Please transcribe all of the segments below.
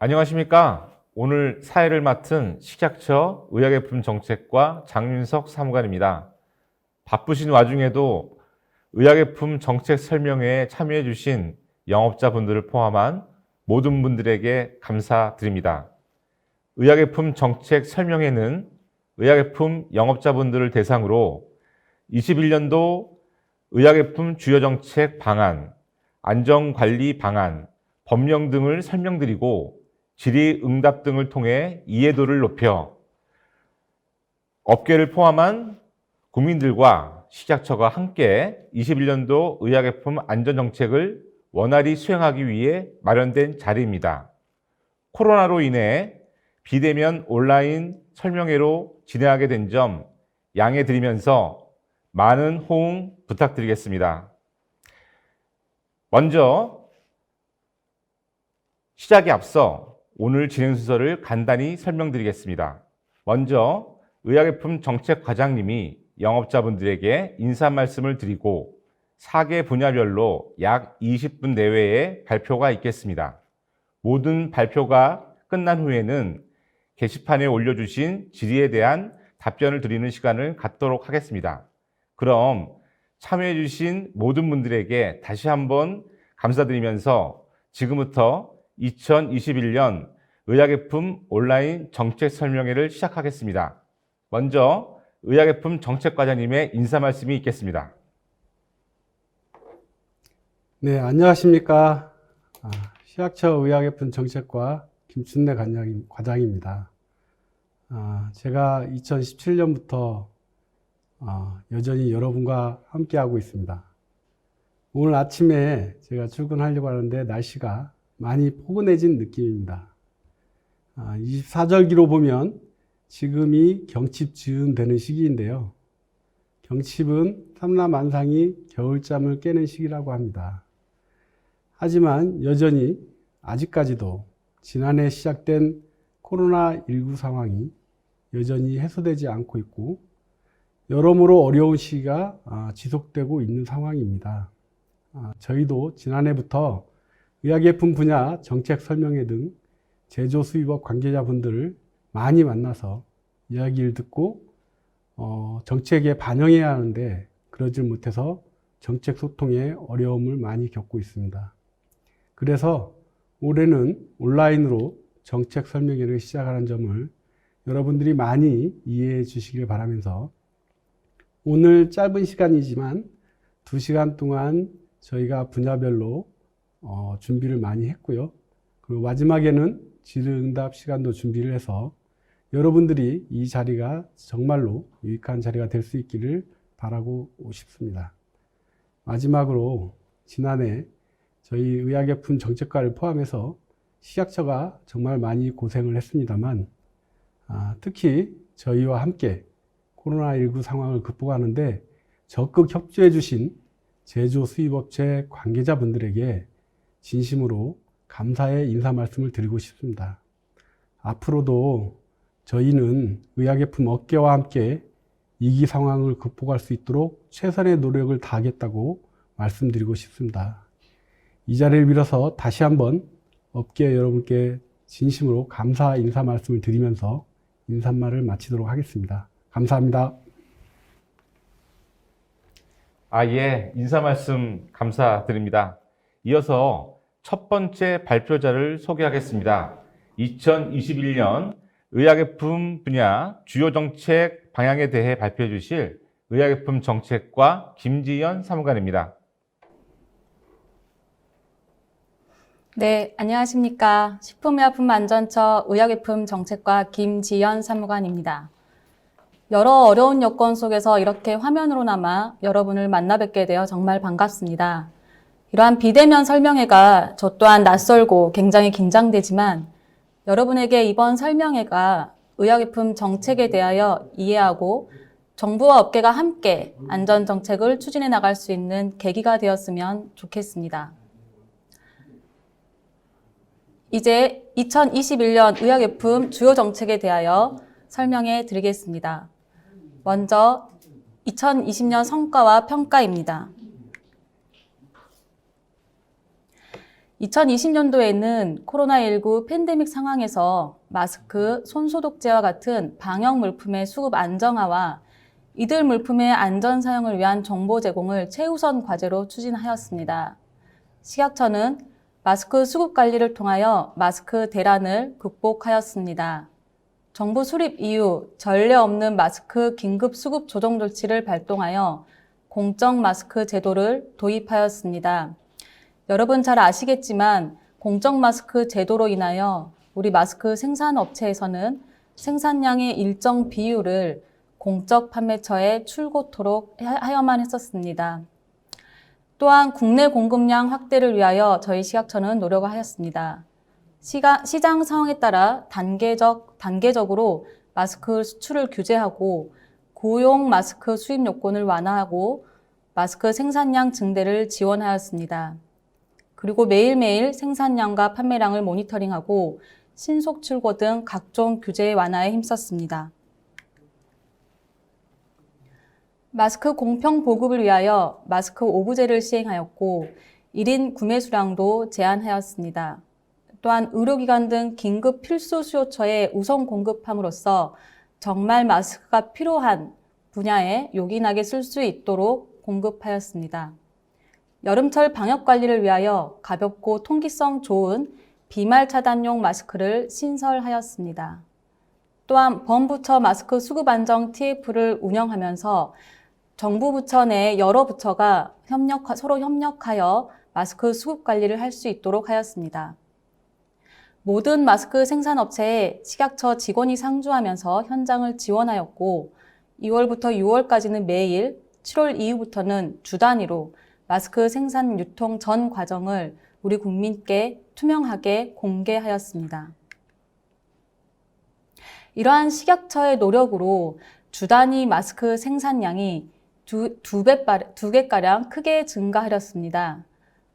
안녕하십니까. 오늘 사회를 맡은 식약처 의약예품 정책과 장윤석 사무관입니다. 바쁘신 와중에도 의약예품 정책 설명회에 참여해 주신 영업자분들을 포함한 모든 분들에게 감사드립니다. 의약예품 정책 설명회는 의약예품 영업자분들을 대상으로 21년도 의약예품 주요 정책 방안, 안전관리 방안, 법령 등을 설명드리고 질의응답 등을 통해 이해도를 높여 업계를 포함한 국민들과 식약처가 함께 21년도 의약예품 안전정책을 원활히 수행하기 위해 마련된 자리입니다. 코로나로 인해 비대면 온라인 설명회로 진행하게 된 점 양해 드리면서 많은 호응 부탁드리겠습니다. 먼저 시작에 앞서 오늘 진행 순서를 간단히 설명드리겠습니다. 먼저 의약예품 정책과장님이 영업자분들에게 인사 말씀을 드리고 4개 분야별로 약 20분 내외의 발표가 있겠습니다. 모든 발표가 끝난 후에는 게시판에 올려주신 질의에 대한 답변을 드리는 시간을 갖도록 하겠습니다. 그럼 참여해주신 모든 분들에게 다시 한번 감사드리면서 지금부터 2021년 의약예품 온라인 정책 설명회를 시작하겠습니다. 먼저 의약예품 정책과장님의 인사 말씀이 있겠습니다. 네, 안녕하십니까. 식약처 의약예품 정책과 김춘래 과장입니다. 제가 2017년부터 여전히 여러분과 함께하고 있습니다. 오늘 아침에 제가 출근하려고 하는데 날씨가 많이 포근해진 느낌입니다. 24절기로 보면 지금이 경칩 즈음 되는 시기인데요. 경칩은 삼라만상이 겨울잠을 깨는 시기라고 합니다. 하지만 여전히 아직까지도 지난해 시작된 코로나19 상황이 여전히 해소되지 않고 있고 여러모로 어려운 시기가 지속되고 있는 상황입니다. 저희도 지난해부터 의약예품 분야 정책 설명회 등 제조 수입업 관계자분들을 많이 만나서 이야기를 듣고 정책에 반영해야 하는데 그러질 못해서 정책 소통에 어려움을 많이 겪고 있습니다. 그래서 올해는 온라인으로 정책 설명회를 시작하는 점을 여러분들이 많이 이해해 주시길 바라면서 오늘 짧은 시간이지만 2시간 동안 저희가 분야별로 준비를 많이 했고요. 그리고 마지막에는 질의응답 시간도 준비를 해서 여러분들이 이 자리가 정말로 유익한 자리가 될 수 있기를 바라고 싶습니다. 마지막으로 지난해 저희 의약예품 정책과를 포함해서 식약처가 정말 많이 고생을 했습니다만 특히 저희와 함께 코로나19 상황을 극복하는데 적극 협조해 주신 제조 수입업체 관계자분들에게 진심으로 감사의 인사 말씀을 드리고 싶습니다. 앞으로도 저희는 의약예품 업계와 함께 위기 상황을 극복할 수 있도록 최선의 노력을 다하겠다고 말씀드리고 싶습니다. 이 자리를 빌어서 다시 한번 업계 여러분께 진심으로 감사 인사 말씀을 드리면서 인사말을 마치도록 하겠습니다. 감사합니다. 예, 인사 말씀 감사드립니다. 이어서 첫 번째 발표자를 소개하겠습니다. 2021년 의약예품 분야 주요 정책 방향에 대해 발표해 주실 의약예품 정책과 김지연 사무관입니다. 네, 안녕하십니까. 식품의약품안전처 의약예품 정책과 김지연 사무관입니다. 여러 어려운 여건 속에서 이렇게 화면으로나마 여러분을 만나 뵙게 되어 정말 반갑습니다. 이러한 비대면 설명회가 저 또한 낯설고 굉장히 긴장되지만 여러분에게 이번 설명회가 의약예품 정책에 대하여 이해하고 정부와 업계가 함께 안전정책을 추진해 나갈 수 있는 계기가 되었으면 좋겠습니다. 이제 2021년 의약예품 주요 정책에 대하여 설명해 드리겠습니다. 먼저 2020년 성과와 평가입니다. 2020년도에는 코로나19 팬데믹 상황에서 마스크, 손소독제와 같은 방역 물품의 수급 안정화와 이들 물품의 안전 사용을 위한 정보 제공을 최우선 과제로 추진하였습니다. 식약처는 마스크 수급 관리를 통하여 마스크 대란을 극복하였습니다. 정부 수립 이후 전례 없는 마스크 긴급 수급 조정 조치를 발동하여 공적 마스크 제도를 도입하였습니다. 여러분 잘 아시겠지만 공적 마스크 제도로 인하여 우리 마스크 생산업체에서는 생산량의 일정 비율을 공적 판매처에 출고토록 하여만 했었습니다. 또한 국내 공급량 확대를 위하여 저희 식약처는 노력을 하였습니다. 시장 상황에 따라 단계적으로 마스크 수출을 규제하고 고용 마스크 수입 요건을 완화하고 마스크 생산량 증대를 지원하였습니다. 그리고 매일매일 생산량과 판매량을 모니터링하고 신속 출고 등 각종 규제 완화에 힘썼습니다. 마스크 공평 보급을 위하여 마스크 오브제를 시행하였고 1인 구매 수량도 제한하였습니다. 또한 의료기관 등 긴급 필수 수요처에 우선 공급함으로써 정말 마스크가 필요한 분야에 요긴하게 쓸 수 있도록 공급하였습니다. 여름철 방역 관리를 위하여 가볍고 통기성 좋은 비말 차단용 마스크를 신설하였습니다. 또한 범부처 마스크 수급 안정 TF를 운영하면서 정부 부처 내 여러 부처가 서로 협력하여 마스크 수급 관리를 할 수 있도록 하였습니다. 모든 마스크 생산업체에 식약처 직원이 상주하면서 현장을 지원하였고 2월부터 6월까지는 매일, 7월 이후부터는 주 단위로 마스크 생산 유통 전 과정을 우리 국민께 투명하게 공개하였습니다. 이러한 식약처의 노력으로 주 단위 마스크 생산량이 두 배가량 크게 증가하였습니다.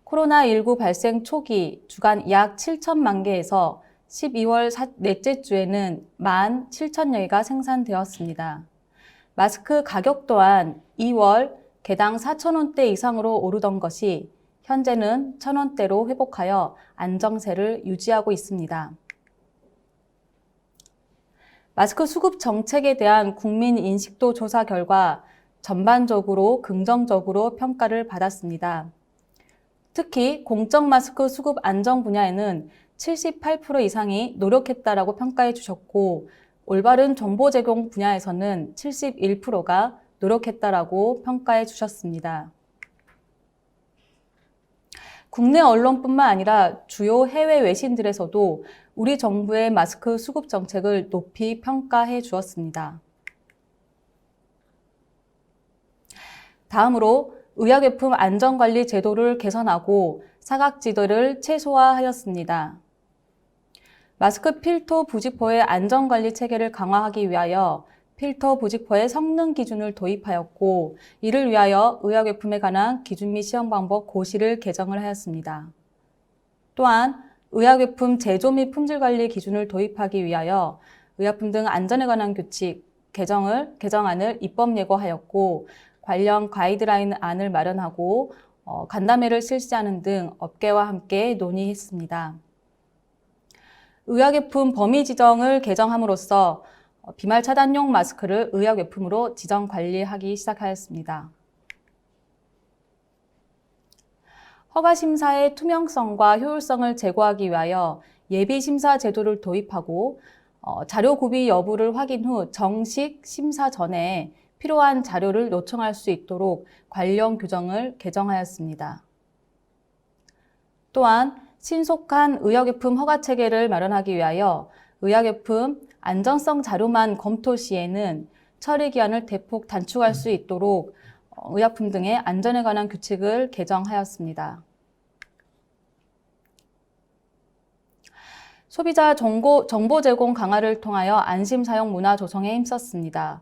코로나19 발생 초기 주간 약 7천만 개에서 12월 넷째 주에는 17,000여 개가 생산되었습니다. 마스크 가격 또한 2월 개당 4,000원대 이상으로 오르던 것이 현재는 1,000원대로 회복하여 안정세를 유지하고 있습니다. 마스크 수급 정책에 대한 국민 인식도 조사 결과 전반적으로 긍정적으로 평가를 받았습니다. 특히 공적 마스크 수급 안정 분야에는 78% 이상이 노력했다라고 평가해 주셨고 올바른 정보 제공 분야에서는 71%가 노력했다라고 평가해 주셨습니다. 국내 언론뿐만 아니라 주요 해외 외신들에서도 우리 정부의 마스크 수급 정책을 높이 평가해 주었습니다. 다음으로 의약외품 안전관리 제도를 개선하고 사각지대를 최소화하였습니다. 마스크 필터 부직포의 안전관리 체계를 강화하기 위하여 필터 부직포의 성능 기준을 도입하였고 이를 위하여 의약외품에 관한 기준 및 시험 방법 고시를 개정을 하였습니다. 또한 의약외품 제조 및 품질 관리 기준을 도입하기 위하여 의약품 등 안전에 관한 규칙 개정안을 입법 예고하였고 관련 가이드라인 안을 마련하고 간담회를 실시하는 등 업계와 함께 논의했습니다. 의약외품 범위 지정을 개정함으로써 비말 차단용 마스크를 의약외품으로 지정 관리하기 시작하였습니다. 허가심사의 투명성과 효율성을 제고하기 위하여 예비심사 제도를 도입하고 자료 구비 여부를 확인 후 정식 심사 전에 필요한 자료를 요청할 수 있도록 관련 규정을 개정하였습니다. 또한 신속한 의약외품 허가 체계를 마련하기 위하여 의약외품 안전성 자료만 검토 시에는 처리 기한을 대폭 단축할 수 있도록 의약품 등의 안전에 관한 규칙을 개정하였습니다. 소비자 정보 제공 강화를 통하여 안심 사용 문화 조성에 힘썼습니다.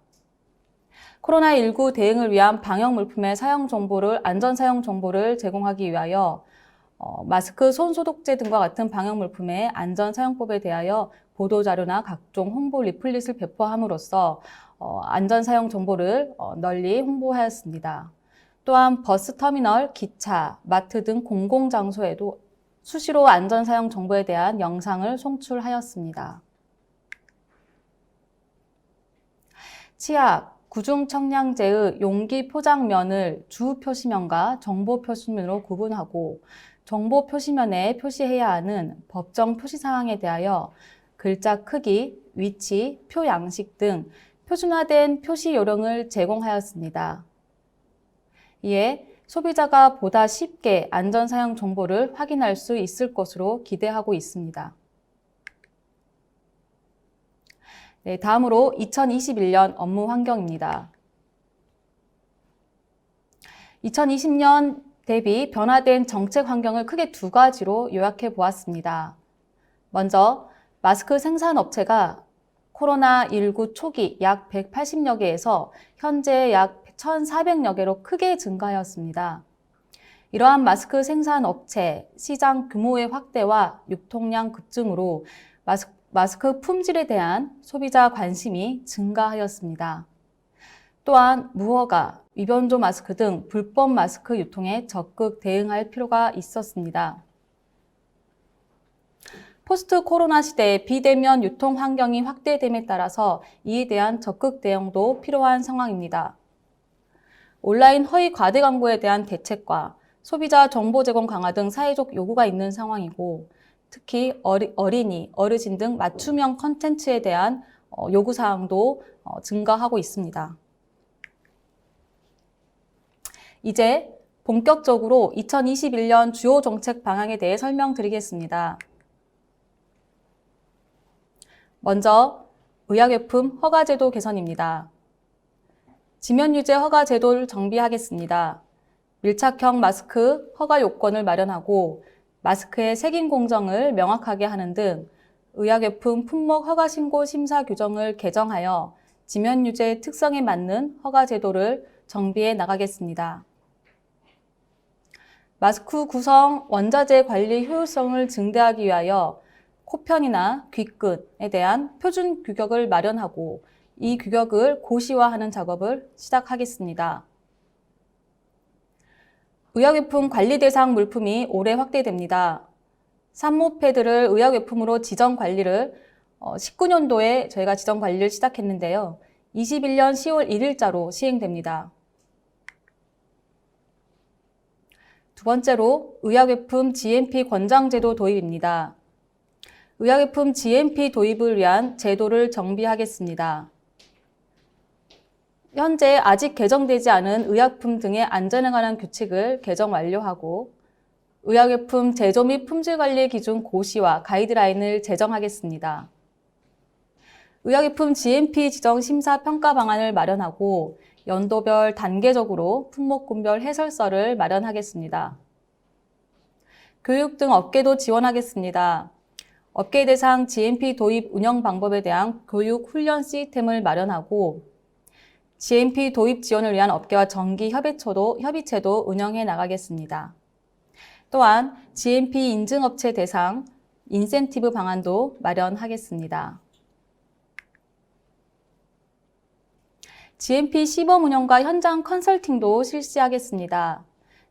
코로나19 대응을 위한 방역 물품의 안전 사용 정보를 제공하기 위하여 마스크, 손소독제 등과 같은 방역 물품의 안전 사용법에 대하여 보도자료나 각종 홍보 리플릿을 배포함으로써 안전 사용 정보를 널리 홍보하였습니다. 또한 버스 터미널, 기차, 마트 등 공공장소에도 수시로 안전사용 정보에 대한 영상을 송출하였습니다. 치약, 구중청량제의 용기 포장면을 주 표시면과 정보 표시면으로 구분하고 정보 표시면에 표시해야 하는 법정 표시사항에 대하여 글자 크기, 위치, 표 양식 등 표준화된 표시 요령을 제공하였습니다. 이에 소비자가 보다 쉽게 안전사용 정보를 확인할 수 있을 것으로 기대하고 있습니다. 네, 다음으로 2021년 업무 환경입니다. 2020년 대비 변화된 정책 환경을 크게 두 가지로 요약해 보았습니다. 먼저 마스크 생산업체가 코로나19 초기 약 180여 개에서 현재 약 1,400여 개로 크게 증가하였습니다. 이러한 마스크 생산업체 시장 규모의 확대와 유통량 급증으로 마스크 품질에 대한 소비자 관심이 증가하였습니다. 또한 무허가, 위변조 마스크 등 불법 마스크 유통에 적극 대응할 필요가 있었습니다. 포스트 코로나 시대의 비대면 유통 환경이 확대됨에 따라서 이에 대한 적극 대응도 필요한 상황입니다. 온라인 허위 과대 광고에 대한 대책과 소비자 정보 제공 강화 등 사회적 요구가 있는 상황이고 특히 어린이, 어르신 등 맞춤형 컨텐츠에 대한 요구사항도 증가하고 있습니다. 이제 본격적으로 2021년 주요 정책 방향에 대해 설명드리겠습니다. 먼저 의약외품 허가제도 개선입니다. 지면유제 허가제도를 정비하겠습니다. 밀착형 마스크 허가 요건을 마련하고 마스크의 색인 공정을 명확하게 하는 등 의약외품 품목 허가 신고 심사 규정을 개정하여 지면유제의 특성에 맞는 허가제도를 정비해 나가겠습니다. 마스크 구성 원자재 관리 효율성을 증대하기 위하여 코편이나 귀끝에 대한 표준 규격을 마련하고 이 규격을 고시화하는 작업을 시작하겠습니다. 의약외품 관리 대상 물품이 올해 확대됩니다. 산모 패드를 의약외품으로 지정 관리를 19년도에 저희가 지정 관리를 시작했는데요. 21년 10월 1일자로 시행됩니다. 두 번째로 의약외품 GMP 권장제도 도입입니다. 의약외품 GMP 도입을 위한 제도를 정비하겠습니다. 현재 아직 개정되지 않은 의약품 등의 안전에 관한 규칙을 개정 완료하고 의약외품 제조 및 품질 관리 기준 고시와 가이드라인을 제정하겠습니다. 의약외품 GMP 지정 심사 평가 방안을 마련하고 연도별 단계적으로 품목군별 해설서를 마련하겠습니다. 교육 등 업계도 지원하겠습니다. 업계 대상 GMP 도입 운영 방법에 대한 교육 훈련 시스템을 마련하고 GMP 도입 지원을 위한 업계와 정기 협의체도 운영해 나가겠습니다. 또한 GMP 인증업체 대상 인센티브 방안도 마련하겠습니다. GMP 시범 운영과 현장 컨설팅도 실시하겠습니다.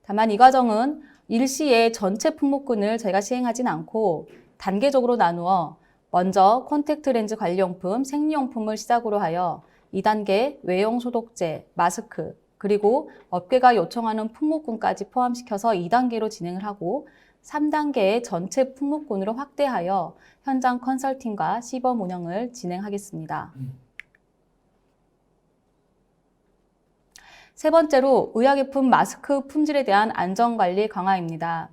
다만 이 과정은 일시에 전체 품목군을 저희가 시행하진 않고 단계적으로 나누어 먼저 콘택트 렌즈 관리용품, 생리용품을 시작으로 하여 2단계 외용 소독제, 마스크, 그리고 업계가 요청하는 품목군까지 포함시켜서 2단계로 진행을 하고 3단계의 전체 품목군으로 확대하여 현장 컨설팅과 시범 운영을 진행하겠습니다. 세 번째로 의약외품 마스크 품질에 대한 안전관리 강화입니다.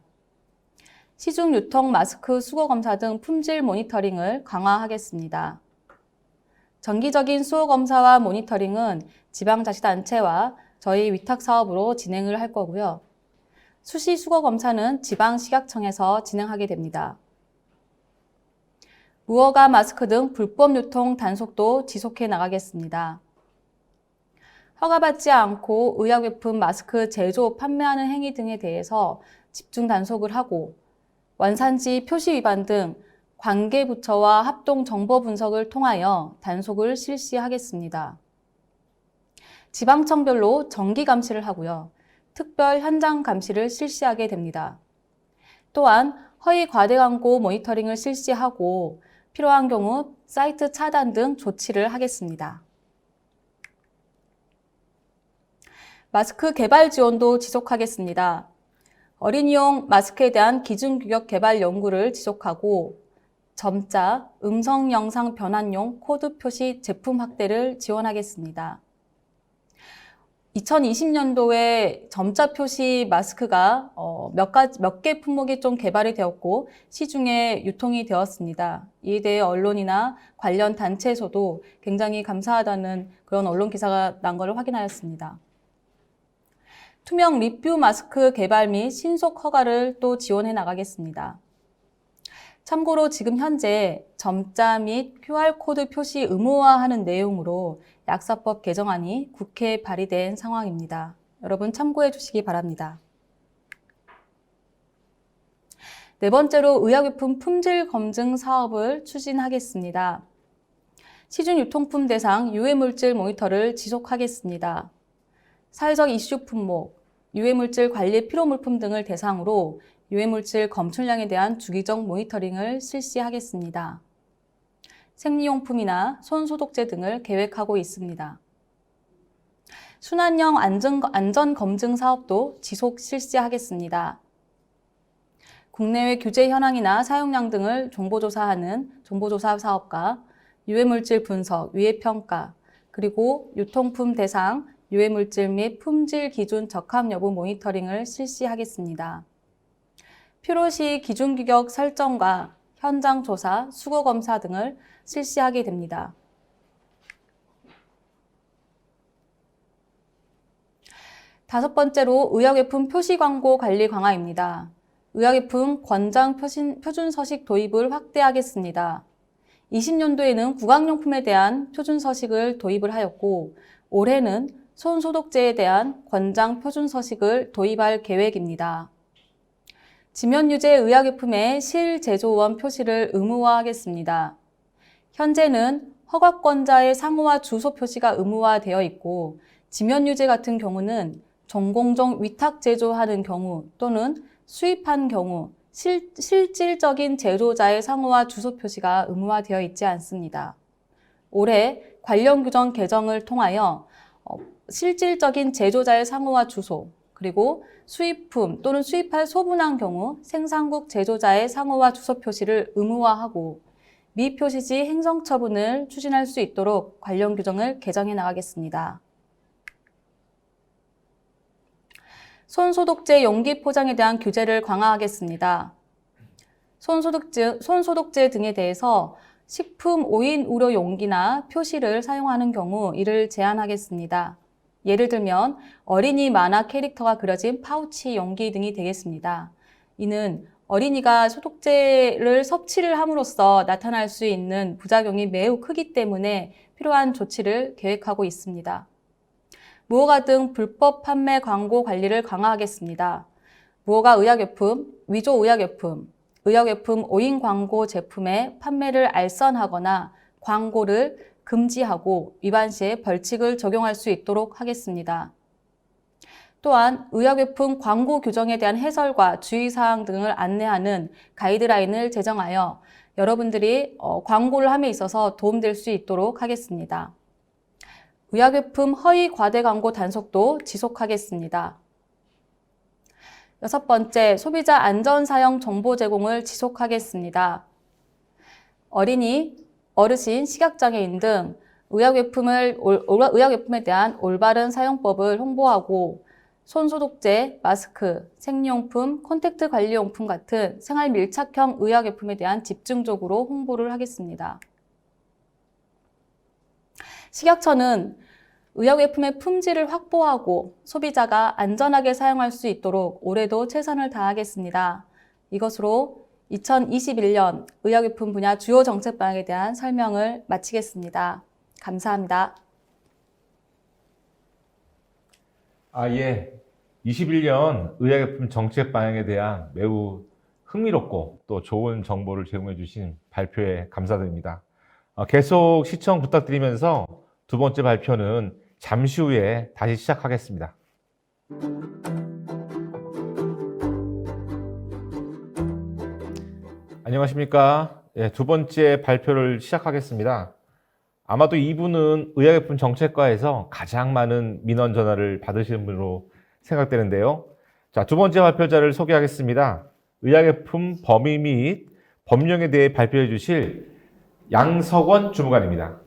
시중 유통 마스크 수거 검사 등 품질 모니터링을 강화하겠습니다. 정기적인 수거 검사와 모니터링은 지방자치단체와 저희 위탁 사업으로 진행을 할 거고요. 수시 수거 검사는 지방식약청에서 진행하게 됩니다. 무허가 마스크 등 불법 유통 단속도 지속해 나가겠습니다. 허가받지 않고 의약외품 마스크 제조, 판매하는 행위 등에 대해서 집중 단속을 하고 원산지 표시 위반 등 관계부처와 합동 정보 분석을 통하여 단속을 실시하겠습니다. 지방청별로 정기 감시를 하고요. 특별 현장 감시를 실시하게 됩니다. 또한 허위 과대 광고 모니터링을 실시하고 필요한 경우 사이트 차단 등 조치를 하겠습니다. 마스크 개발 지원도 지속하겠습니다. 어린이용 마스크에 대한 기준 규격 개발 연구를 지속하고 점자, 음성 영상 변환용 코드 표시 제품 확대를 지원하겠습니다. 2020년도에 점자 표시 마스크가 몇 개 품목이 좀 개발이 되었고 시중에 유통이 되었습니다. 이에 대해 언론이나 관련 단체에서도 굉장히 감사하다는 그런 언론 기사가 난 것을 확인하였습니다. 투명 리뷰 마스크 개발 및 신속 허가를 또 지원해 나가겠습니다. 참고로 지금 현재 점자 및 QR코드 표시 의무화하는 내용으로 약사법 개정안이 국회에 발의된 상황입니다. 여러분 참고해 주시기 바랍니다. 네 번째로 의약용품 품질 검증 사업을 추진하겠습니다. 시중 유통품 대상 유해물질 모니터를 지속하겠습니다. 사회적 이슈 품목, 유해물질 관리 필요물품 등을 대상으로 유해물질 검출량에 대한 주기적 모니터링을 실시하겠습니다. 생리용품이나 손소독제 등을 계획하고 있습니다. 순환형 안전검증 사업도 지속 실시하겠습니다. 국내외 규제 현황이나 사용량 등을 정보조사하는 정보조사 사업과 유해물질 분석, 유해평가, 그리고 유통품 대상 유해물질 및 품질 기준 적합 여부 모니터링을 실시하겠습니다. 필요시 기준 규격 설정과 현장 조사, 수거 검사 등을 실시하게 됩니다. 다섯 번째로 의약용품 표시 광고 관리 강화입니다. 의약용품 권장 표준 서식 도입을 확대하겠습니다. 20년도에는 구강용품에 대한 표준 서식을 도입을 하였고 올해는 손소독제에 대한 권장 표준 서식을 도입할 계획입니다. 지면유제 의약용품의 실제조원 표시를 의무화하겠습니다. 현재는 허가권자의 상호와 주소 표시가 의무화되어 있고 지면유제 같은 경우는 전공정 위탁 제조하는 경우 또는 수입한 경우 실질적인 제조자의 상호와 주소 표시가 의무화되어 있지 않습니다. 올해 관련 규정 개정을 통하여 실질적인 제조자의 상호와 주소, 그리고 수입품 또는 수입할 소분한 경우 생산국 제조자의 상호와 주소 표시를 의무화하고 미표시지 행정처분을 추진할 수 있도록 관련 규정을 개정해 나가겠습니다. 손소독제 용기 포장에 대한 규제를 강화하겠습니다. 손소독제 등에 대해서 식품 5인 우려 용기나 표시를 사용하는 경우 이를 제한하겠습니다. 예를 들면 어린이 만화 캐릭터가 그려진 파우치 용기 등이 되겠습니다. 이는 어린이가 소독제를 섭취를 함으로써 나타날 수 있는 부작용이 매우 크기 때문에 필요한 조치를 계획하고 있습니다. 무허가 등 불법 판매 광고 관리를 강화하겠습니다. 무허가 의약용품, 위조 의약용품, 의약용품 오인 광고 제품의 판매를 알선하거나 광고를 금지하고 위반 시에 벌칙을 적용할 수 있도록 하겠습니다. 또한 의약용품 광고 규정에 대한 해설과 주의사항 등을 안내하는 가이드라인을 제정하여 여러분들이 광고를 함에 있어서 도움될 수 있도록 하겠습니다. 의약용품 허위 과대 광고 단속도 지속하겠습니다. 여섯 번째, 소비자 안전 사용 정보 제공을 지속하겠습니다. 어린이, 어르신, 시각장애인 등 의약용품에 대한 올바른 사용법을 홍보하고 손소독제, 마스크, 생리용품, 콘택트 관리용품 같은 생활 밀착형 의약용품에 대한 집중적으로 홍보를 하겠습니다. 식약처는 의약용품의 품질을 확보하고 소비자가 안전하게 사용할 수 있도록 올해도 최선을 다하겠습니다. 이것으로 2021년 의약용품 분야 주요 정책 방향에 대한 설명을 마치겠습니다. 감사합니다. 예. 21년 의약용품 정책 방향에 대한 매우 흥미롭고 또 좋은 정보를 제공해 주신 발표에 감사드립니다. 계속 시청 부탁드리면서 두 번째 발표는 잠시 후에 다시 시작하겠습니다. 안녕하십니까. 예, 두 번째 발표를 시작하겠습니다. 아마도 이분은 의약품 정책과에서 가장 많은 민원 전화를 받으시는 분으로 생각되는데요. 자, 두 번째 발표자를 소개하겠습니다. 의약품 범위 및 법령에 대해 발표해 주실 양석원 주무관입니다.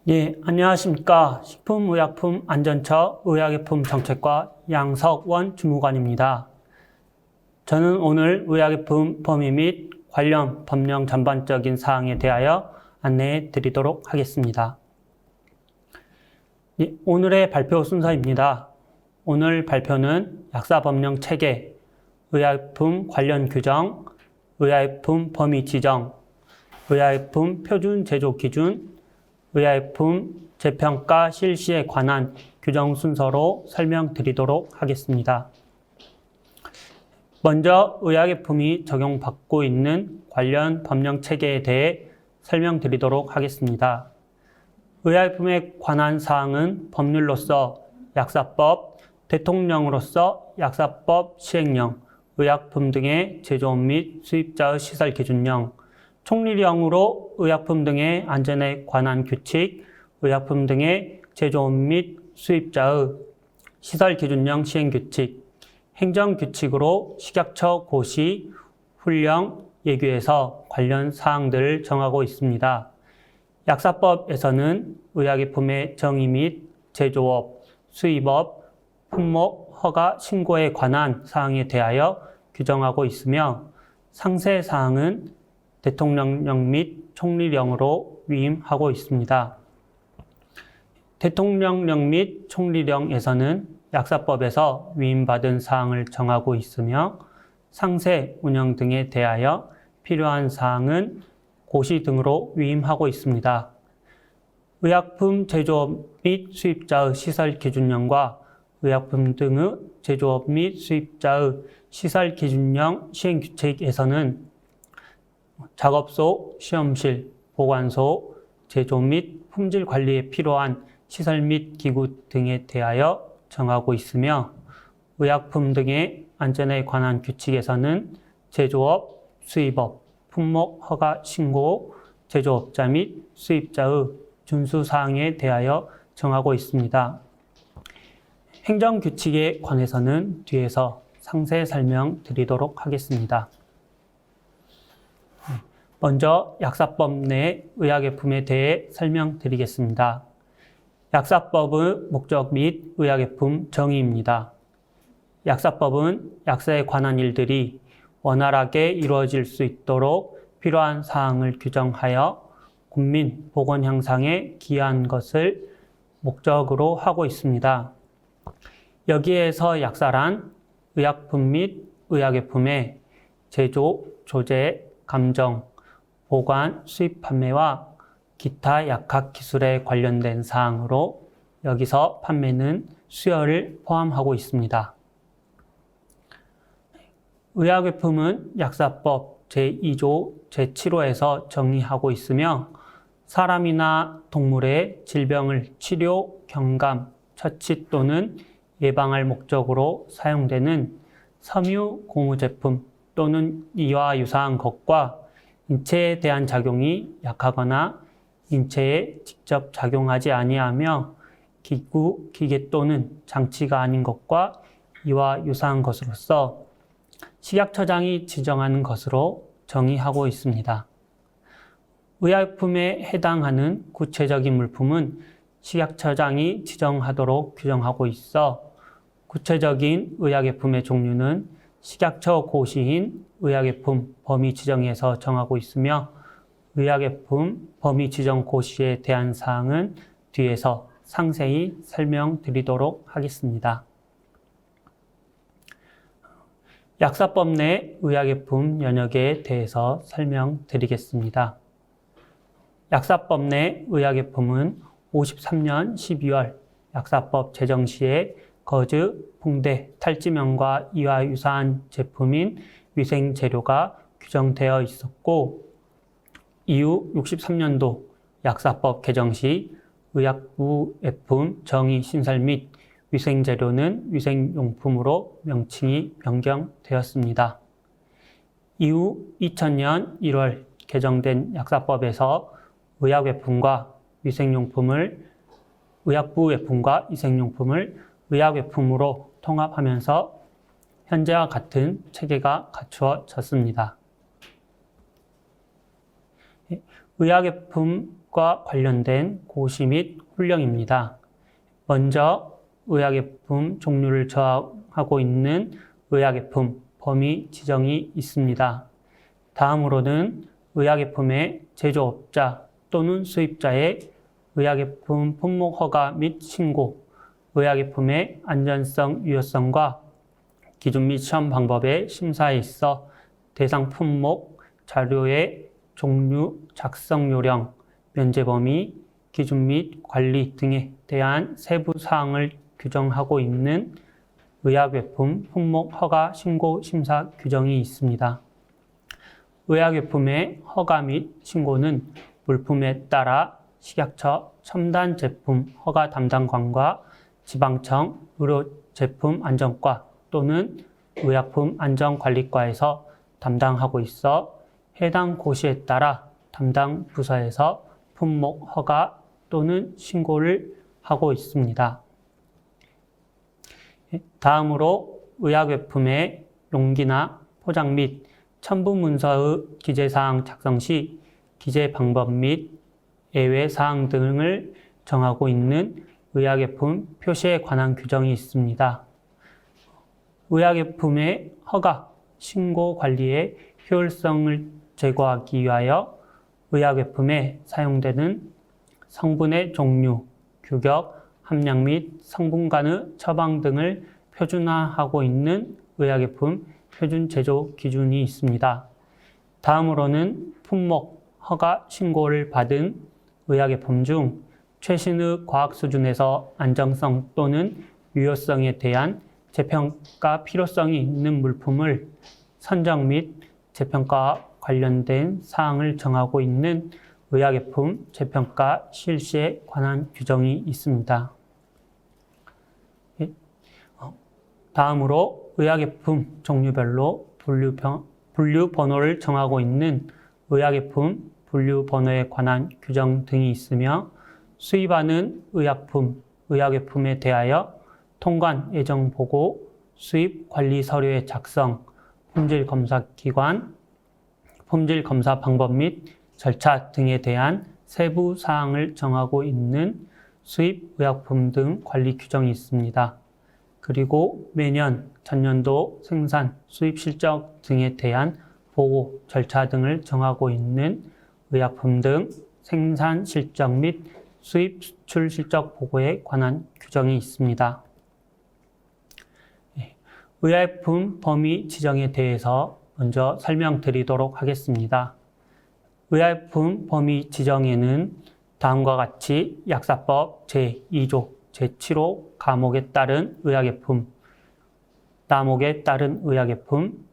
네, 안녕하십니까. 식품의약품안전처 의약품 정책과 양석원 주무관입니다. 저는 오늘 의약품 범위 및 관련 법령 전반적인 사항에 대하여 안내해 드리도록 하겠습니다. 네, 오늘의 발표 순서입니다. 오늘 발표는 약사법령 체계, 의약품 관련 규정, 의약품 범위 지정, 의약품 표준 제조 기준, 의약품 재평가 실시에 관한 규정 순서로 설명드리도록 하겠습니다. 먼저 의약품이 적용받고 있는 관련 법령 체계에 대해 설명드리도록 하겠습니다. 의약품에 관한 사항은 법률로서 약사법, 대통령으로서 약사법 시행령, 의약품 등의 제조업 및 수입자의 시설 기준령, 총리령으로 의약품 등의 안전에 관한 규칙, 의약품 등의 제조업 및 수입자의 시설 기준령 시행 규칙, 행정 규칙으로 식약처 고시, 훈령, 예규에서 관련 사항들을 정하고 있습니다. 약사법에서는 의약품의 정의 및 제조업, 수입업, 품목, 허가, 신고에 관한 사항에 대하여 규정하고 있으며 상세 사항은 대통령령 및 총리령으로 위임하고 있습니다. 대통령령 및 총리령에서는 약사법에서 위임받은 사항을 정하고 있으며 상세, 운영 등에 대하여 필요한 사항은 고시 등으로 위임하고 있습니다. 의약품 제조업 및 수입자의 시설 기준령과 의약품 등의 제조업 및 수입자의 시설 기준령 시행 규칙에서는 작업소, 시험실, 보관소, 제조 및 품질 관리에 필요한 시설 및 기구 등에 대하여 정하고 있으며 의약품 등의 안전에 관한 규칙에서는 제조업, 수입업, 품목 허가 신고, 제조업자 및 수입자의 준수 사항에 대하여 정하고 있습니다. 행정 규칙에 관해서는 뒤에서 상세 설명드리도록 하겠습니다. 먼저 약사법 내 의약품에 대해 설명드리겠습니다. 약사법의 목적 및 의약품 정의입니다. 약사법은 약사에 관한 일들이 원활하게 이루어질 수 있도록 필요한 사항을 규정하여 국민 보건 향상에 기여한 것을 목적으로 하고 있습니다. 여기에서 약사란 의약품 및 의약품의 제조, 조제, 감정, 보관, 수입 판매와 기타 약학 기술에 관련된 사항으로 여기서 판매는 수여를 포함하고 있습니다. 의약품은 약사법 제2조 제7호에서 정의하고 있으며 사람이나 동물의 질병을 치료, 경감, 처치 또는 예방할 목적으로 사용되는 섬유 고무제품 또는 이와 유사한 것과 인체에 대한 작용이 약하거나 인체에 직접 작용하지 아니하며 기구, 기계 또는 장치가 아닌 것과 이와 유사한 것으로서 식약처장이 지정하는 것으로 정의하고 있습니다. 의약품에 해당하는 구체적인 물품은 식약처장이 지정하도록 규정하고 있어 구체적인 의약품의 종류는 식약처 고시인 의약품 범위 지정에서 정하고 있으며 의약품 범위 지정 고시에 대한 사항은 뒤에서 상세히 설명드리도록 하겠습니다. 약사법 내 의약품 연역에 대해서 설명드리겠습니다. 약사법 내 의약품은 53년 12월 약사법 제정 시에 거즈, 붕대, 탈지면과 이와 유사한 제품인 위생재료가 규정되어 있었고 이후 63년도 약사법 개정 시 의약품 정의 신설 및 위생재료는 위생용품으로 명칭이 변경되었습니다. 이후 2000년 1월 개정된 약사법에서 의약외품과 의약부 외품과 위생용품을 의약외품으로 통합하면서 현재와 같은 체계가 갖추어졌습니다. 의약외품과 관련된 고시 및 훈령입니다. 먼저 의약외품 종류를 정하고 있는 의약외품 범위 지정이 있습니다. 다음으로는 의약외품의 제조업자 또는 수입자의 의약외품 품목 허가 및 신고, 의약외품의 안전성, 유효성과 기준 및 시험 방법의 심사에 있어 대상 품목, 자료의 종류, 작성 요령, 면제 범위, 기준 및 관리 등에 대한 세부 사항을 규정하고 있는 의약외품 품목 허가 신고 심사 규정이 있습니다. 의약외품의 허가 및 신고는 물품에 따라 식약처 첨단 제품 허가 담당관과 지방청 의료제품 안전과 또는 의약품 안전관리과에서 담당하고 있어 해당 고시에 따라 담당 부서에서 품목 허가 또는 신고를 하고 있습니다. 다음으로 의약외품의 용기나 포장 및 첨부문서의 기재사항 작성 시 기재 방법 및 예외 사항 등을 정하고 있는 의약외품 표시에 관한 규정이 있습니다. 의약외품의 허가, 신고 관리의 효율성을 제고하기 위하여 의약외품에 사용되는 성분의 종류, 규격, 함량 및 성분 간의 처방 등을 표준화하고 있는 의약외품 표준 제조 기준이 있습니다. 다음으로는 품목, 허가, 신고를 받은 의약외품 중 최신의 과학 수준에서 안정성 또는 유효성에 대한 재평가 필요성이 있는 물품을 선정 및 재평가와 관련된 사항을 정하고 있는 의약외품 재평가 실시에 관한 규정이 있습니다. 다음으로 의약외품 종류별로 분류 번호를 정하고 있는 의약외품 분류 번호에 관한 규정 등이 있으며 수입하는 의약외품에 대하여 통관 예정 보고, 수입 관리 서류의 작성, 품질 검사 기관, 품질 검사 방법 및 절차 등에 대한 세부 사항을 정하고 있는 수입 의약품 등 관리 규정이 있습니다. 그리고 매년 전년도 생산, 수입 실적 등에 대한 보고, 절차 등을 정하고 있는 의약품 등 생산 실적 및 수입 수출 실적 보고에 관한 규정이 있습니다. 의약품 범위 지정에 대해서 먼저 설명드리도록 하겠습니다. 의약품 범위 지정에는 다음과 같이 약사법 제2조 제7호 가목에 따른 의약외품, 나목에 따른 의약외품,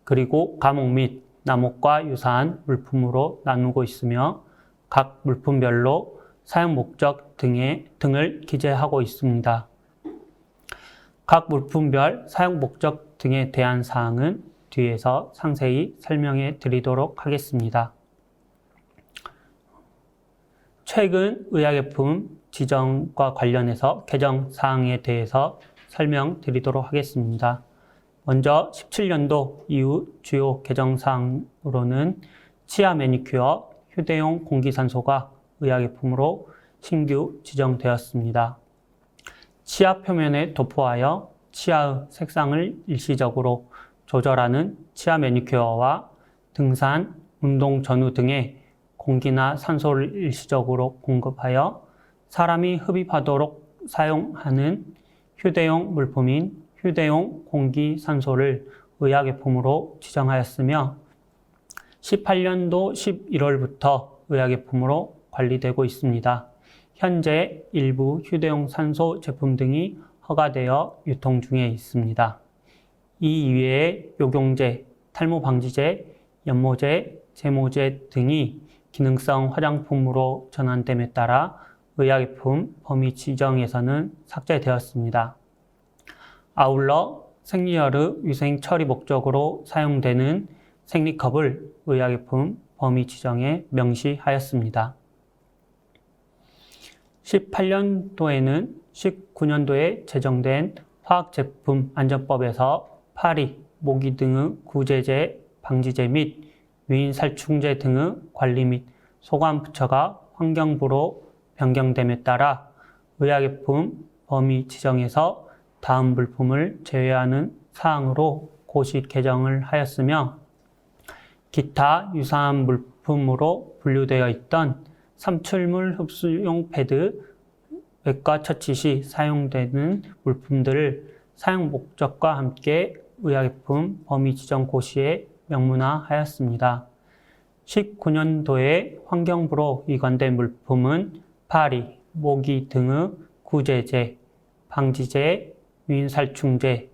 그리고 가목 및 나목과 유사한 물품으로 나누고 있으며 각 물품별로 사용 목적 등을 기재하고 있습니다. 각 물품별 사용 목적 등에 대한 사항은 뒤에서 상세히 설명해 드리도록 하겠습니다. 최근 의약외품 지정과 관련해서 개정 사항에 대해서 설명드리도록 하겠습니다. 먼저 17년도 이후 주요 개정 사항으로는 치아 매니큐어, 휴대용 공기산소가 의약외품으로 신규 지정되었습니다. 치아 표면에 도포하여 치아의 색상을 일시적으로 조절하는 치아 매니큐어와 등산, 운동 전후 등의 공기나 산소를 일시적으로 공급하여 사람이 흡입하도록 사용하는 휴대용 물품인 휴대용 공기산소를 의약외품으로 지정하였으며 18년도 11월부터 의약외품으로 관리되고 있습니다. 현재 일부 휴대용 산소 제품 등이 허가되어 유통 중에 있습니다. 이 이외에 요경제, 탈모 방지제, 연모제, 제모제 등이 기능성 화장품으로 전환됨에 따라 의약품 범위 지정에서는 삭제되었습니다. 아울러 생리혈의 위생 처리 목적으로 사용되는 생리컵을 의약품 범위 지정에 명시하였습니다. 18년도에는 19년도에 제정된 화학제품안전법에서 파리, 모기 등의 구제제, 방지제 및 유인살충제 등의 관리 및 소관 부처가 환경부로 변경됨에 따라 의약품 범위 지정에서 다음 물품을 제외하는 사항으로 고시 개정을 하였으며 기타 유사한 물품으로 분류되어 있던 삼출물 흡수용 패드, 외과 처치 시 사용되는 물품들을 사용 목적과 함께 의약품 범위 지정 고시에 명문화하였습니다. 19년도에 환경부로 위반된 물품은 파리, 모기 등의 구제제, 방지제, 유인살충제,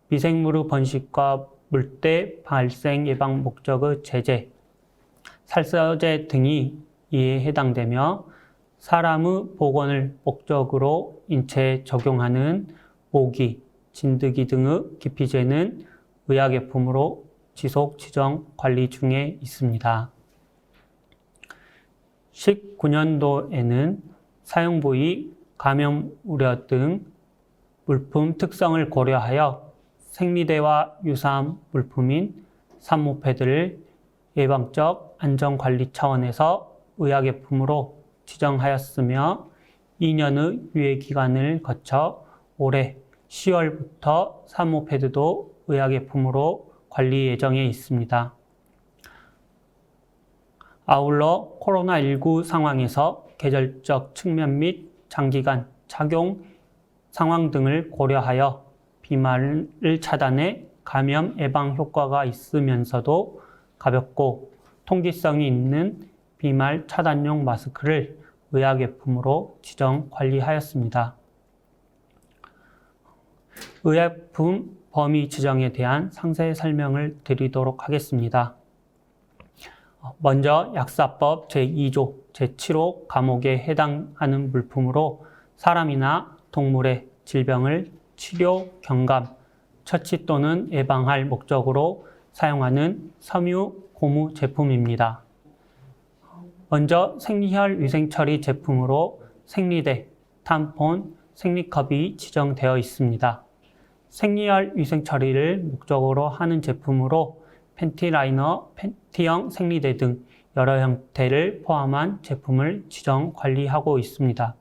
미생물의 번식과 물때 발생 예방 목적의 제제, 살서제 등이 이에 해당되며 사람의 보건을 목적으로 인체에 적용하는 모기, 진드기 등의 기피제는 의약품으로 지속 지정 관리 중에 있습니다. 19년도에는 사용 부위, 감염 우려 등 물품 특성을 고려하여 생리대와 유사한 물품인 산모패드를 예방적 안전관리 차원에서 의약품으로 지정하였으며 2년의 유예기간을 거쳐 올해 10월부터 산모패드도 의약품으로 관리 예정에 있습니다. 아울러 코로나19 상황에서 계절적 측면 및 장기간 착용 상황 등을 고려하여 비말을 차단해 감염 예방 효과가 있으면서도 가볍고 통기성이 있는 비말 차단용 마스크를 의약품으로 지정 관리하였습니다. 의약품 범위 지정에 대한 상세 설명을 드리도록 하겠습니다. 먼저 약사법 제2조 제7호 과목에 해당하는 물품으로 사람이나 동물의 질병을 치료, 경감, 처치 또는 예방할 목적으로 사용하는 섬유 고무 제품입니다. 먼저 생리혈 위생처리 제품으로 생리대, 탐폰, 생리컵이 지정되어 있습니다. 생리혈 위생처리를 목적으로 하는 제품으로 팬티 라이너, 팬티형 생리대 등 여러 형태를 포함한 제품을 지정 관리하고 있습니다.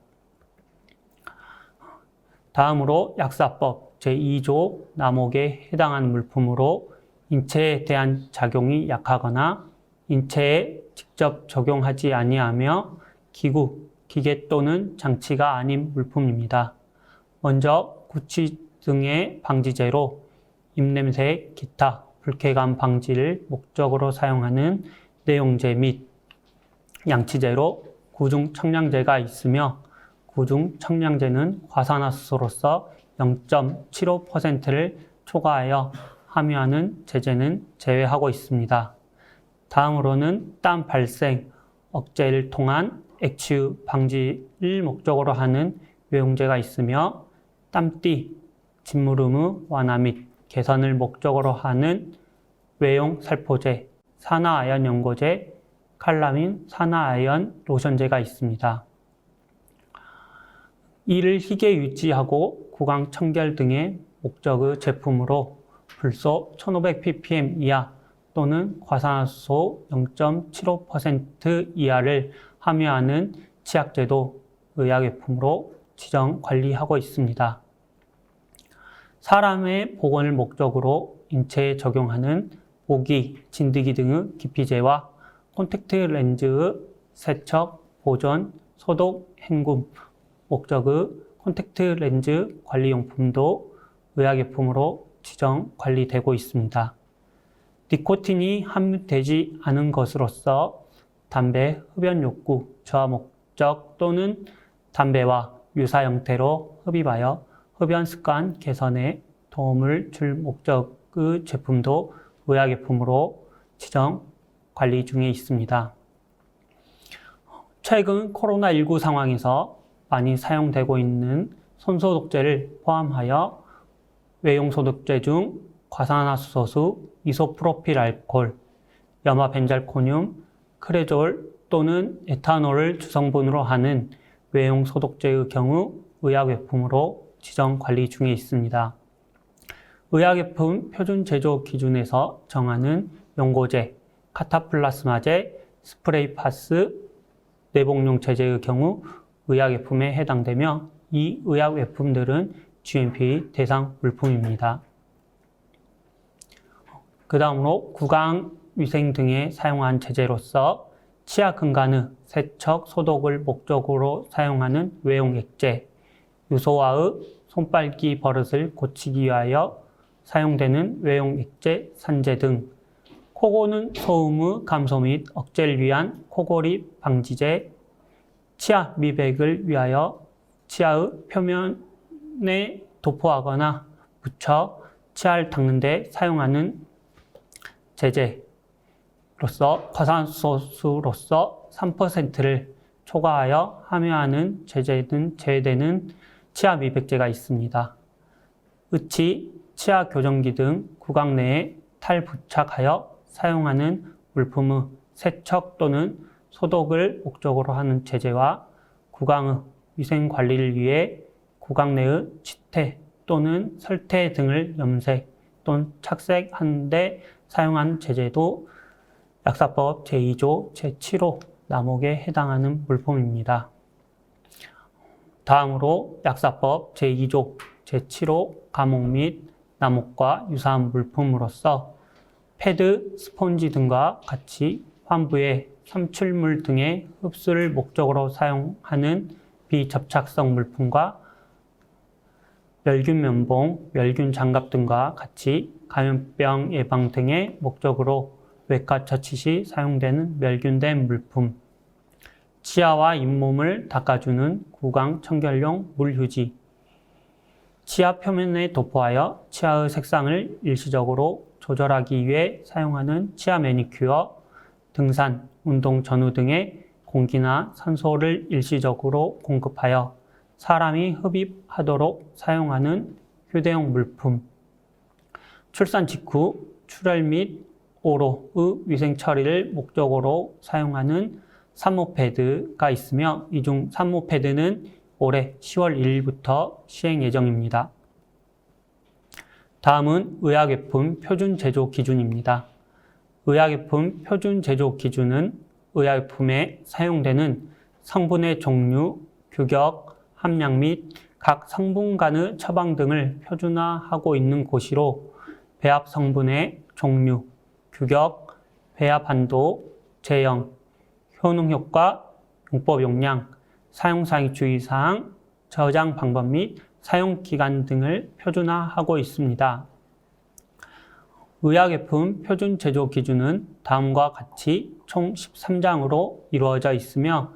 다음으로 약사법 제2조 남옥에 해당하는 물품으로 인체에 대한 작용이 약하거나 인체에 직접 적용하지 아니하며 기구, 기계 또는 장치가 아닌 물품입니다. 먼저 구취 등의 방지제로 입냄새, 기타, 불쾌감 방지를 목적으로 사용하는 내용제 및 양치제로 구중청량제가 있으며 구중청량제는 과산화수소로서 0.75%를 초과하여 함유하는 제제는 제외하고 있습니다. 다음으로는 땀 발생, 억제를 통한 액취 방지를 목적으로 하는 외용제가 있으며 땀띠, 진물음의 완화 및 개선을 목적으로 하는 외용 살포제, 산화아연 연고제, 칼라민 산화아연 로션제가 있습니다. 이를 희게 유지하고 구강 청결 등의 목적의 제품으로 불소 1500ppm 이하 또는 과산화수소 0.75% 이하를 함유하는 치약제도 의약품으로 지정 관리하고 있습니다. 사람의 보건을 목적으로 인체에 적용하는 모기, 진드기 등의 기피제와 콘택트 렌즈의 세척, 보존, 소독, 헹굼 목적의 콘택트 렌즈 관리용품도 의약품으로 지정 관리되고 있습니다. 니코틴이 함유되지 않은 것으로서 담배 흡연 욕구 저하 목적 또는 담배와 유사 형태로 흡입하여 흡연 습관 개선에 도움을 줄 목적의 제품도 의약품으로 지정 관리 중에 있습니다. 최근 코로나19 상황에서 많이 사용되고 있는 손소독제를 포함하여 외용소독제 중 과산화수소수, 이소프로필 알코올, 염화벤잘코늄, 크레졸 또는 에탄올을 주성분으로 하는 외용소독제의 경우 의약외품으로 지정 관리 중에 있습니다. 의약외품 표준 제조 기준에서 정하는 연고제, 카타플라스마제, 스프레이 파스, 내복용 제제의 경우 의약외품에 해당되며 이 의약외품들은 GMP 대상 물품입니다. 그 다음으로 구강위생 등에 사용한 제제로서 치아 근간의 세척, 소독을 목적으로 사용하는 외용액제, 유소화의 손빨기 버릇을 고치기 위하여 사용되는 외용액제, 산제 등, 코고는 소음의 감소 및 억제를 위한 코골이 방지제, 치아 미백을 위하여 치아의 표면에 도포하거나 묻혀 치아를 닦는 데 사용하는 제제로서 과산소수로서 3%를 초과하여 함유하는 제제는 제외되는 치아 미백제가 있습니다. 의치, 치아 교정기 등 구강 내에 탈부착하여 사용하는 물품의 세척 또는 소독을 목적으로 하는 제제와 구강의 위생 관리를 위해 구강 내의 치태 또는 설태 등을 염색 또는 착색하는 데 사용한 제제도 약사법 제2조 제7호 남목에 해당하는 물품입니다. 다음으로 약사법 제2조 제7호 감목 및 남목과 유사한 물품으로서 패드, 스폰지 등과 같이 환부에 삼출물 등의 흡수를 목적으로 사용하는 비접착성 물품과 멸균 면봉, 멸균 장갑 등과 같이 감염병 예방 등의 목적으로 외과 처치 시 사용되는 멸균된 물품, 치아와 잇몸을 닦아주는 구강 청결용 물휴지, 치아 표면에 도포하여 치아의 색상을 일시적으로 조절하기 위해 사용하는 치아 매니큐어, 등산, 운동 전후 등의 공기나 산소를 일시적으로 공급하여 사람이 흡입하도록 사용하는 휴대용 물품, 출산 직후 출혈 및 오로의 위생 처리를 목적으로 사용하는 산모 패드가 있으며 이 중 산모 패드는 올해 10월 1일부터 시행 예정입니다. 다음은 의약외품 표준 제조 기준입니다. 의약외품 표준 제조 기준은 의약외품에 사용되는 성분의 종류, 규격, 함량 및 각 성분 간의 처방 등을 표준화하고 있는 곳이로 배합 성분의 종류, 규격, 배합 한도, 제형, 효능 효과, 용법 용량, 사용 사항 주의사항, 저장 방법 및 사용 기간 등을 표준화하고 있습니다. 의약외품 표준 제조 기준은 다음과 같이 총 13장으로 이루어져 있으며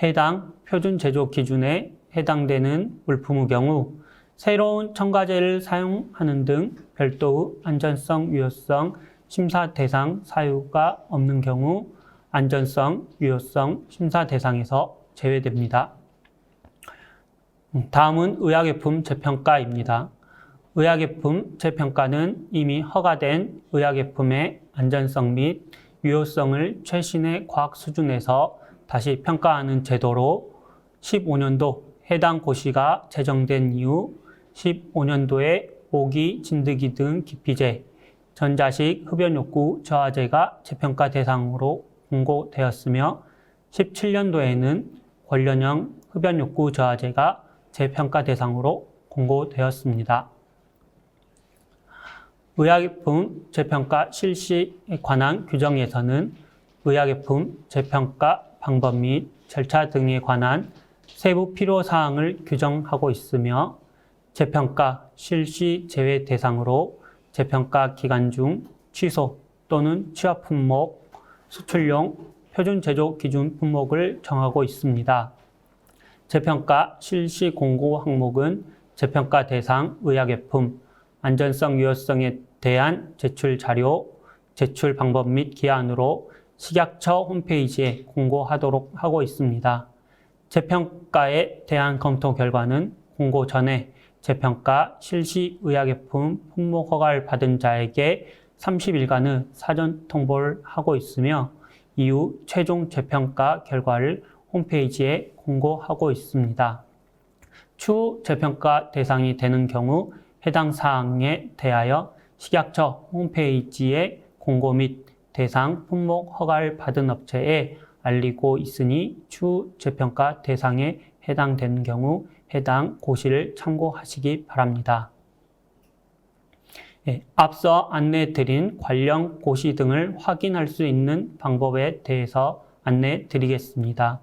해당 표준 제조 기준에 해당되는 물품의 경우 새로운 첨가제를 사용하는 등 별도의 안전성, 유효성, 심사 대상 사유가 없는 경우 안전성, 유효성 심사 대상에서 제외됩니다. 다음은 의약외품 재평가입니다. 의약외품 재평가는 이미 허가된 의약외품의 안전성 및 유효성을 최신의 과학 수준에서 다시 평가하는 제도로 15년도 해당 고시가 제정된 이후 15년도에 모기, 진드기 등 기피제, 전자식 흡연욕구 저하제가 재평가 대상으로 공고되었으며 17년도에는 관련형 흡연욕구 저하제가 재평가 대상으로 공고되었습니다. 의약외품 재평가 실시에 관한 규정에서는 의약외품 재평가 방법 및 절차 등에 관한 세부 필요사항을 규정하고 있으며 재평가 실시 제외 대상으로 재평가 기간 중 취소 또는 취합 품목, 수출용 표준 제조 기준 품목을 정하고 있습니다. 재평가 실시 공고 항목은 재평가 대상 의약외품, 안전성, 유효성에 대한 제출 자료, 제출 방법 및 기한으로 식약처 홈페이지에 공고하도록 하고 있습니다. 재평가에 대한 검토 결과는 공고 전에 재평가 실시 의약예품 품목 허가를 받은 자에게 30일간의 사전 통보를 하고 있으며 이후 최종 재평가 결과를 홈페이지에 공고하고 있습니다. 추후 재평가 대상이 되는 경우 해당 사항에 대하여 식약처 홈페이지에 공고 및 대상 품목 허가를 받은 업체에 알리고 있으니 추후 재평가 대상에 해당되는 경우 해당 고시를 참고하시기 바랍니다. 앞서 안내드린 관련 고시 등을 확인할 수 있는 방법에 대해서 안내드리겠습니다.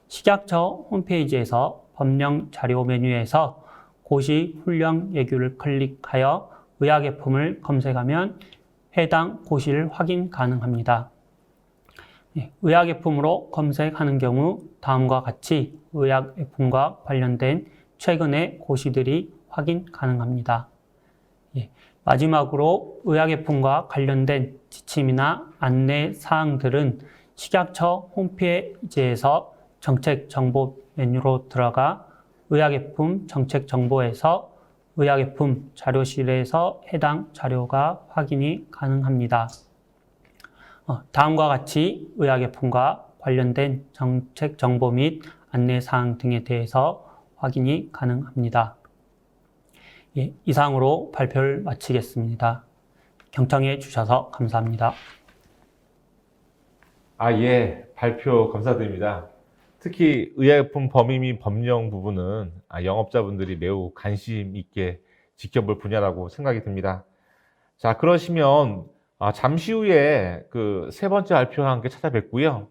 식약처 홈페이지에서 법령 자료 메뉴에서 고시 훈련 예규를 클릭하여 의약예품을 검색하면 해당 고시를 확인 가능합니다. 의약예품으로 검색하는 경우 다음과 같이 의약예품과 관련된 최근의 고시들이 확인 가능합니다. 마지막으로 의약예품과 관련된 지침이나 안내 사항들은 식약처 홈페이지에서 정책정보 메뉴로 들어가 의약예품 정책정보에서 의약예품 자료실에서 해당 자료가 확인이 가능합니다. 다음과 같이 의약예품과 관련된 정책정보 및 안내사항 등에 대해서 확인이 가능합니다. 이상으로 발표를 마치겠습니다. 경청해 주셔서 감사합니다. 발표 감사드립니다. 특히 의약품 범위 및 법령 부분은 영업자분들이 매우 관심 있게 지켜볼 분야라고 생각이 듭니다. 자, 그러시면 잠시 후에 그 세 번째 발표와 함께 찾아뵙고요.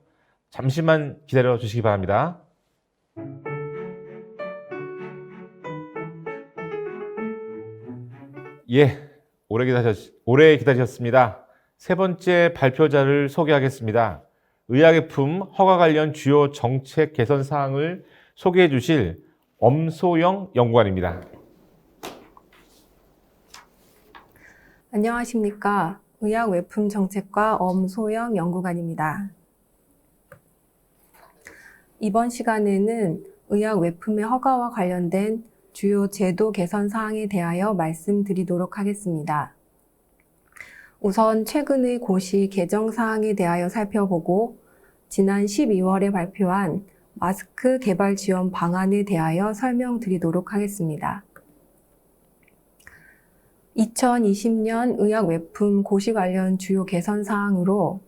잠시만 기다려 주시기 바랍니다. 오래 기다리셨습니다. 세 번째 발표자를 소개하겠습니다. 의약예품 허가 관련 주요 정책 개선 사항을 소개해 주실 엄소영 연구관입니다. 안녕하십니까. 의약외품 정책과 엄소영 연구관입니다. 이번 시간에는 의약외품의 허가와 관련된 주요 제도 개선 사항에 대하여 말씀드리도록 하겠습니다. 우선 최근의 고시 개정 사항에 대하여 살펴보고 지난 12월에 발표한 마스크 개발 지원 방안에 대하여 설명드리도록 하겠습니다. 2020년 의약외품 고시 관련 주요 개선 사항으로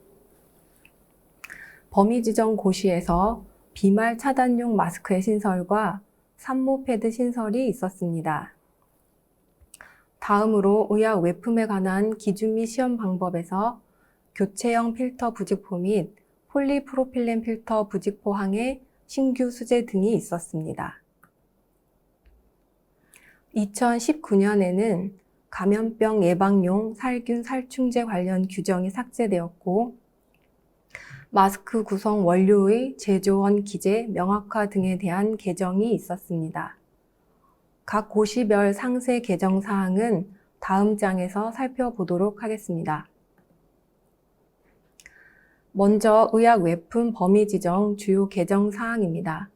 범위 지정 고시에서 비말 차단용 마스크의 신설과 산모 패드 신설이 있었습니다. 다음으로 의약외품에 관한 기준 및 시험 방법에서 교체형 필터 부직포 및 폴리프로필렌 필터 부직포 항의 신규 수제 등이 있었습니다. 2019년에는 감염병 예방용 살균 살충제 관련 규정이 삭제되었고 마스크 구성 원료의 제조원 기재 명확화 등에 대한 개정이 있었습니다. 각 고시별 상세 개정 사항은 다음 장에서 살펴보도록 하겠습니다. 먼저 의약외품 범위 지정 주요 개정 사항입니다.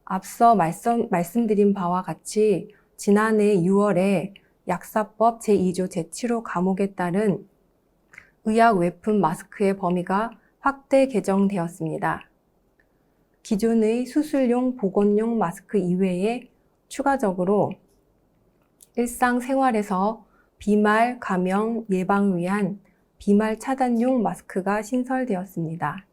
앞서 말씀드린 바와 같이 지난해 6월에 약사법 제2조 제7호 가목에 따른 의약외품 마스크의 범위가 확대 개정되었습니다. 기존의 수술용, 보건용 마스크 이외에 추가적으로 일상생활에서 비말, 감염 예방을 위한 비말 차단용 마스크가 신설되었습니다.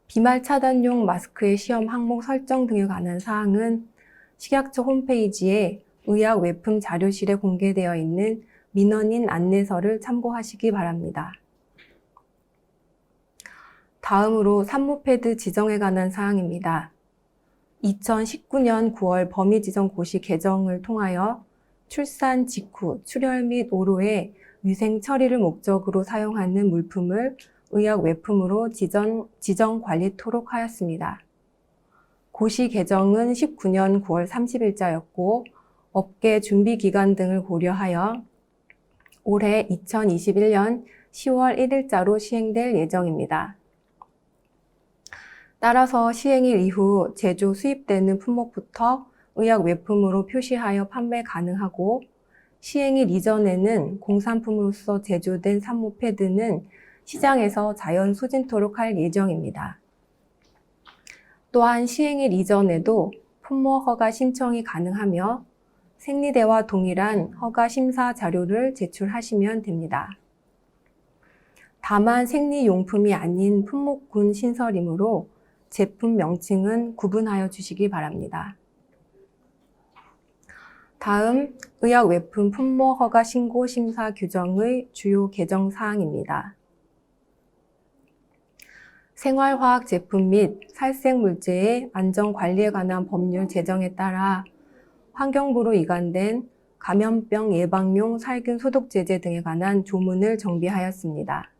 비말 차단용 마스크의 시험 항목 설정 등에 관한 사항은 식약처 홈페이지에 의약외품 자료실에 공개되어 있는 민원인 안내서를 참고하시기 바랍니다. 다음으로 산모 패드 지정에 관한 사항입니다. 2019년 9월 범위 지정 고시 개정을 통하여 출산 직후 출혈 및 오로의 위생 처리를 목적으로 사용하는 물품을 의약외품으로 지정 관리토록 하였습니다. 고시 개정은 19년 9월 30일자였고 업계 준비 기간 등을 고려하여 올해 2021년 10월 1일자로 시행될 예정입니다. 따라서 시행일 이후 제조 수입되는 품목부터 의약 외품으로 표시하여 판매 가능하고 시행일 이전에는 공산품으로서 제조된 산모 패드는 시장에서 자연 소진토록 할 예정입니다. 또한 시행일 이전에도 품목 허가 신청이 가능하며 생리대와 동일한 허가 심사 자료를 제출하시면 됩니다. 다만 생리용품이 아닌 품목군 신설이므로 제품 명칭은 구분하여 주시기 바랍니다. 다음, 의약외품 품목 허가 신고 심사 규정의 주요 개정 사항입니다. 생활화학 제품 및 살생물제의 안전관리에 관한 법률 제정에 따라 환경부로 이관된 감염병 예방용 살균 소독제제 등에 관한 조문을 정비하였습니다.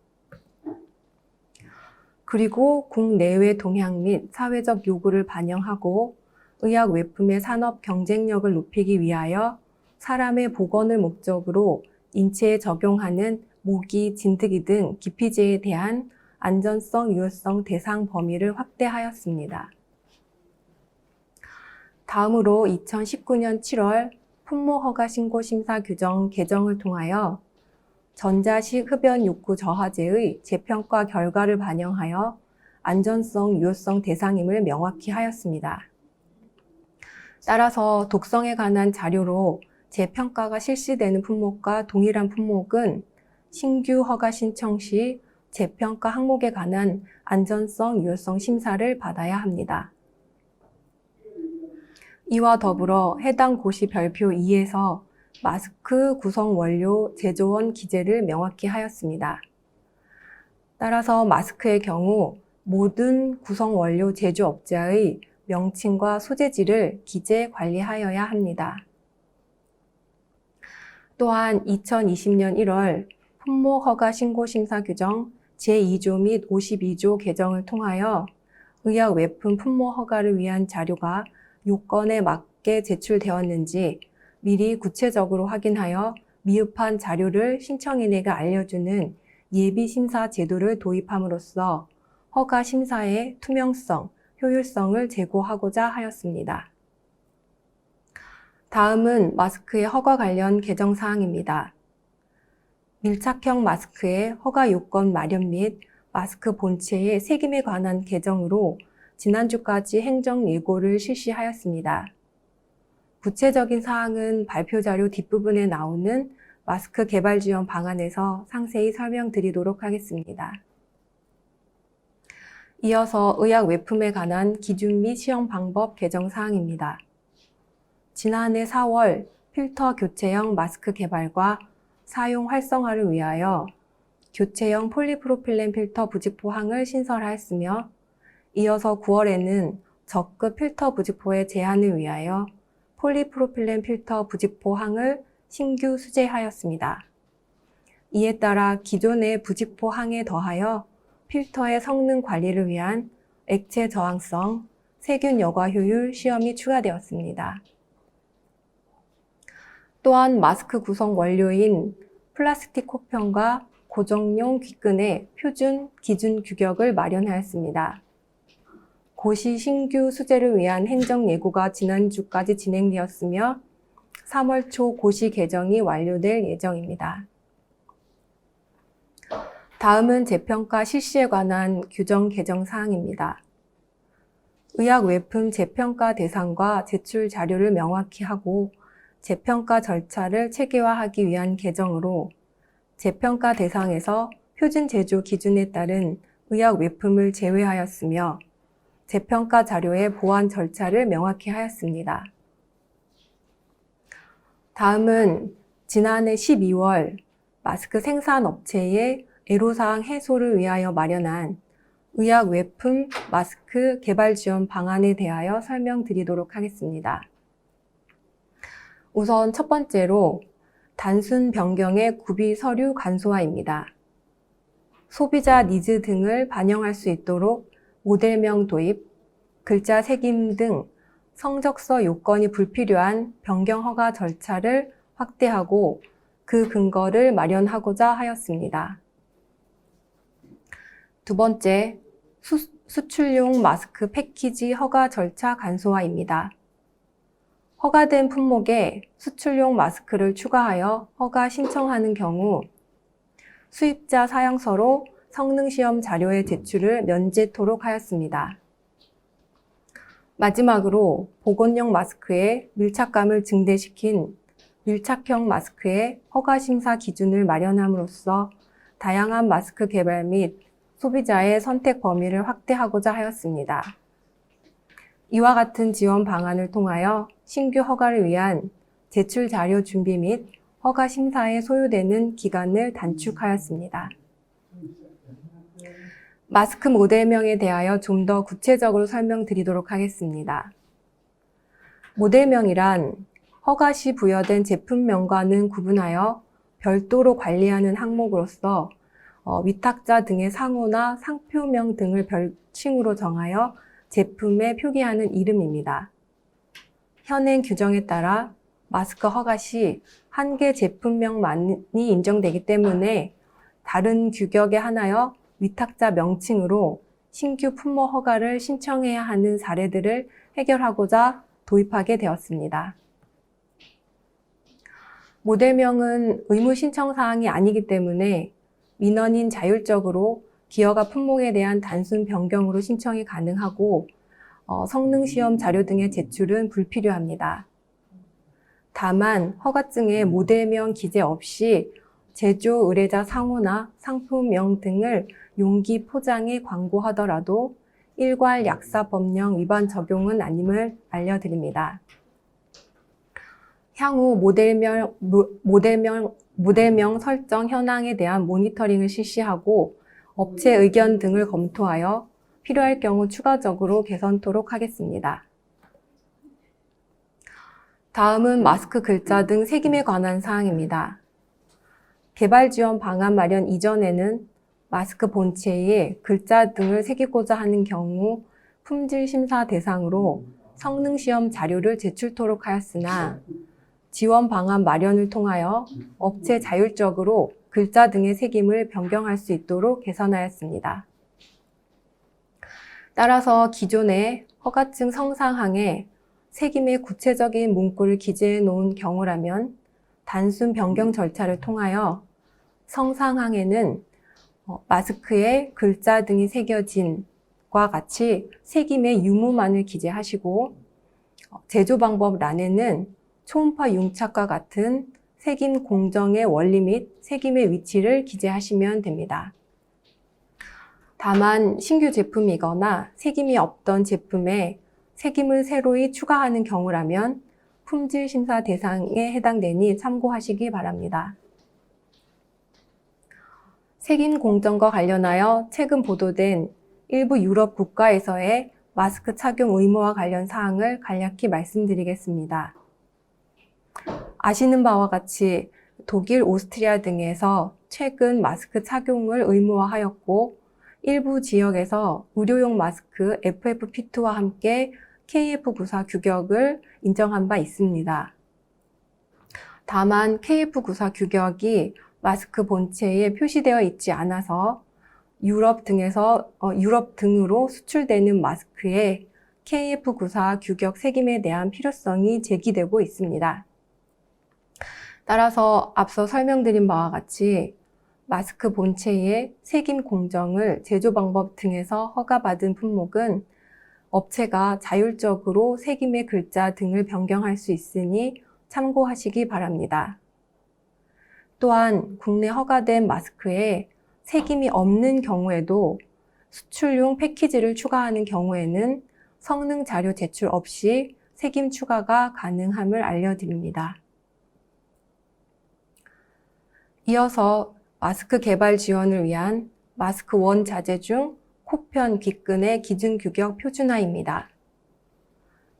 그리고 국내외 동향 및 사회적 요구를 반영하고 의약 외품의 산업 경쟁력을 높이기 위하여 사람의 복원을 목적으로 인체에 적용하는 모기, 진드기 등 기피제에 대한 안전성, 유효성 대상 범위를 확대하였습니다. 다음으로 2019년 7월 품목 허가 신고 심사 규정 개정을 통하여 전자식 흡연 욕구 저하제의 재평가 결과를 반영하여 안전성, 유효성 대상임을 명확히 하였습니다. 따라서 독성에 관한 자료로 재평가가 실시되는 품목과 동일한 품목은 신규 허가 신청 시 재평가 항목에 관한 안전성, 유효성 심사를 받아야 합니다. 이와 더불어 해당 고시 별표 2에서 마스크 구성 원료 제조원 기재를 명확히 하였습니다. 따라서 마스크의 경우 모든 구성 원료 제조업자의 명칭과 소재지를 기재 관리하여야 합니다. 또한 2020년 1월 품목 허가 신고 심사 규정 제2조 및 52조 개정을 통하여 의약 외품 품목 허가를 위한 자료가 요건에 맞게 제출되었는지 미리 구체적으로 확인하여 미흡한 자료를 신청인에게 알려주는 예비심사 제도를 도입함으로써 허가 심사의 투명성, 효율성을 제고하고자 하였습니다. 다음은 마스크의 허가 관련 개정 사항입니다. 밀착형 마스크의 허가 요건 마련 및 마스크 본체의 색임에 관한 개정으로 지난주까지 행정 예고를 실시하였습니다. 구체적인 사항은 발표 자료 뒷부분에 나오는 마스크 개발 지원 방안에서 상세히 설명드리도록 하겠습니다. 이어서 의약 외품에 관한 기준 및 시험 방법 개정 사항입니다. 지난해 4월 필터 교체형 마스크 개발과 사용 활성화를 위하여 교체형 폴리프로필렌 필터 부직포항을 신설하였으며 이어서 9월에는 적급 필터 부직포의 제한을 위하여 폴리프로필렌 필터 부직포항을 신규 수제하였습니다. 이에 따라 기존의 부직포항에 더하여 필터의 성능 관리를 위한 액체 저항성, 세균 여과 효율 시험이 추가되었습니다. 또한 마스크 구성 원료인 플라스틱 코편과 고정용 귀끈의 표준 기준 규격을 마련하였습니다. 고시 신규 수제를 위한 행정 예고가 지난주까지 진행되었으며 3월 초 고시 개정이 완료될 예정입니다. 다음은 재평가 실시에 관한 규정 개정 사항입니다. 의약 외품 재평가 대상과 제출 자료를 명확히 하고 재평가 절차를 체계화하기 위한 개정으로 재평가 대상에서 표준 제조 기준에 따른 의약 외품을 제외하였으며 재평가 자료의 보완 절차를 명확히 하였습니다. 다음은 지난해 12월 마스크 생산업체의 애로사항 해소를 위하여 마련한 의약 외품 마스크 개발 지원 방안에 대하여 설명드리도록 하겠습니다. 우선 첫 번째로 단순 변경의 구비 서류 간소화입니다. 소비자 니즈 등을 반영할 수 있도록 모델명 도입, 글자 색임 등 성적서 요건이 불필요한 변경 허가 절차를 확대하고 그 근거를 마련하고자 하였습니다. 두 번째, 수출용 마스크 패키지 허가 절차 간소화입니다. 허가된 품목에 수출용 마스크를 추가하여 허가 신청하는 경우 수입자 사양서로 성능시험 자료의 제출을 면제토록 하였습니다. 마지막으로 보건용 마스크의 밀착감을 증대시킨 밀착형 마스크의 허가 심사 기준을 마련함으로써 다양한 마스크 개발 및 소비자의 선택 범위를 확대하고자 하였습니다. 이와 같은 지원 방안을 통하여 신규 허가를 위한 제출 자료 준비 및 허가 심사에 소요되는 기간을 단축하였습니다. 마스크 모델명에 대하여 좀 더 구체적으로 설명드리도록 하겠습니다. 모델명이란 허가 시 부여된 제품명과는 구분하여 별도로 관리하는 항목으로서 위탁자 등의 상호나 상표명 등을 별칭으로 정하여 제품에 표기하는 이름입니다. 현행 규정에 따라 마스크 허가 시 한 개 제품명만이 인정되기 때문에 다른 규격에 한하여 위탁자 명칭으로 신규 품목 허가를 신청해야 하는 사례들을 해결하고자 도입하게 되었습니다. 모델명은 의무 신청 사항이 아니기 때문에 민원인 자율적으로 기여가 품목에 대한 단순 변경으로 신청이 가능하고 성능시험 자료 등의 제출은 불필요합니다. 다만 허가증에 모델명 기재 없이 제조 의뢰자 상호나 상품명 등을 용기 포장에 광고하더라도 일괄 약사법령 위반 적용은 아님을 알려드립니다. 향후 모델명 설정 현황에 대한 모니터링을 실시하고 업체 의견 등을 검토하여 필요할 경우 추가적으로 개선토록 하겠습니다. 다음은 마스크 글자 등 색임에 관한 사항입니다. 개발 지원 방안 마련 이전에는 마스크 본체에 글자 등을 새기고자 하는 경우 품질 심사 대상으로 성능 시험 자료를 제출토록 하였으나 지원 방안 마련을 통하여 업체 자율적으로 글자 등의 새김을 변경할 수 있도록 개선하였습니다. 따라서 기존의 허가증 성상항에 새김의 구체적인 문구를 기재해 놓은 경우라면 단순 변경 절차를 통하여 성상항에는 마스크에 글자 등이 새겨진과 같이 새김의 유무만을 기재하시고 제조 방법 란에는 초음파 융착과 같은 새김 공정의 원리 및 새김의 위치를 기재하시면 됩니다. 다만 신규 제품이거나 새김이 없던 제품에 새김을 새로이 추가하는 경우라면 품질 심사 대상에 해당되니 참고하시기 바랍니다. 새김 공정과 관련하여 최근 보도된 일부 유럽 국가에서의 마스크 착용 의무와 관련 사항을 간략히 말씀드리겠습니다. 아시는 바와 같이 독일, 오스트리아 등에서 최근 마스크 착용을 의무화하였고 일부 지역에서 의료용 마스크 FFP2와 함께 KF94 규격을 인정한 바 있습니다. 다만 KF94 규격이 마스크 본체에 표시되어 있지 않아서 유럽 등으로 수출되는 마스크에 KF94 규격 새김에 대한 필요성이 제기되고 있습니다. 따라서 앞서 설명드린 바와 같이 마스크 본체의 새김 공정을 제조 방법 등에서 허가받은 품목은 업체가 자율적으로 새김의 글자 등을 변경할 수 있으니 참고하시기 바랍니다. 또한 국내 허가된 마스크에 새김이 없는 경우에도 수출용 패키지를 추가하는 경우에는 성능 자료 제출 없이 새김 추가가 가능함을 알려드립니다. 이어서 마스크 개발 지원을 위한 마스크 원자재 중 코편, 귓근의 기준 규격 표준화입니다.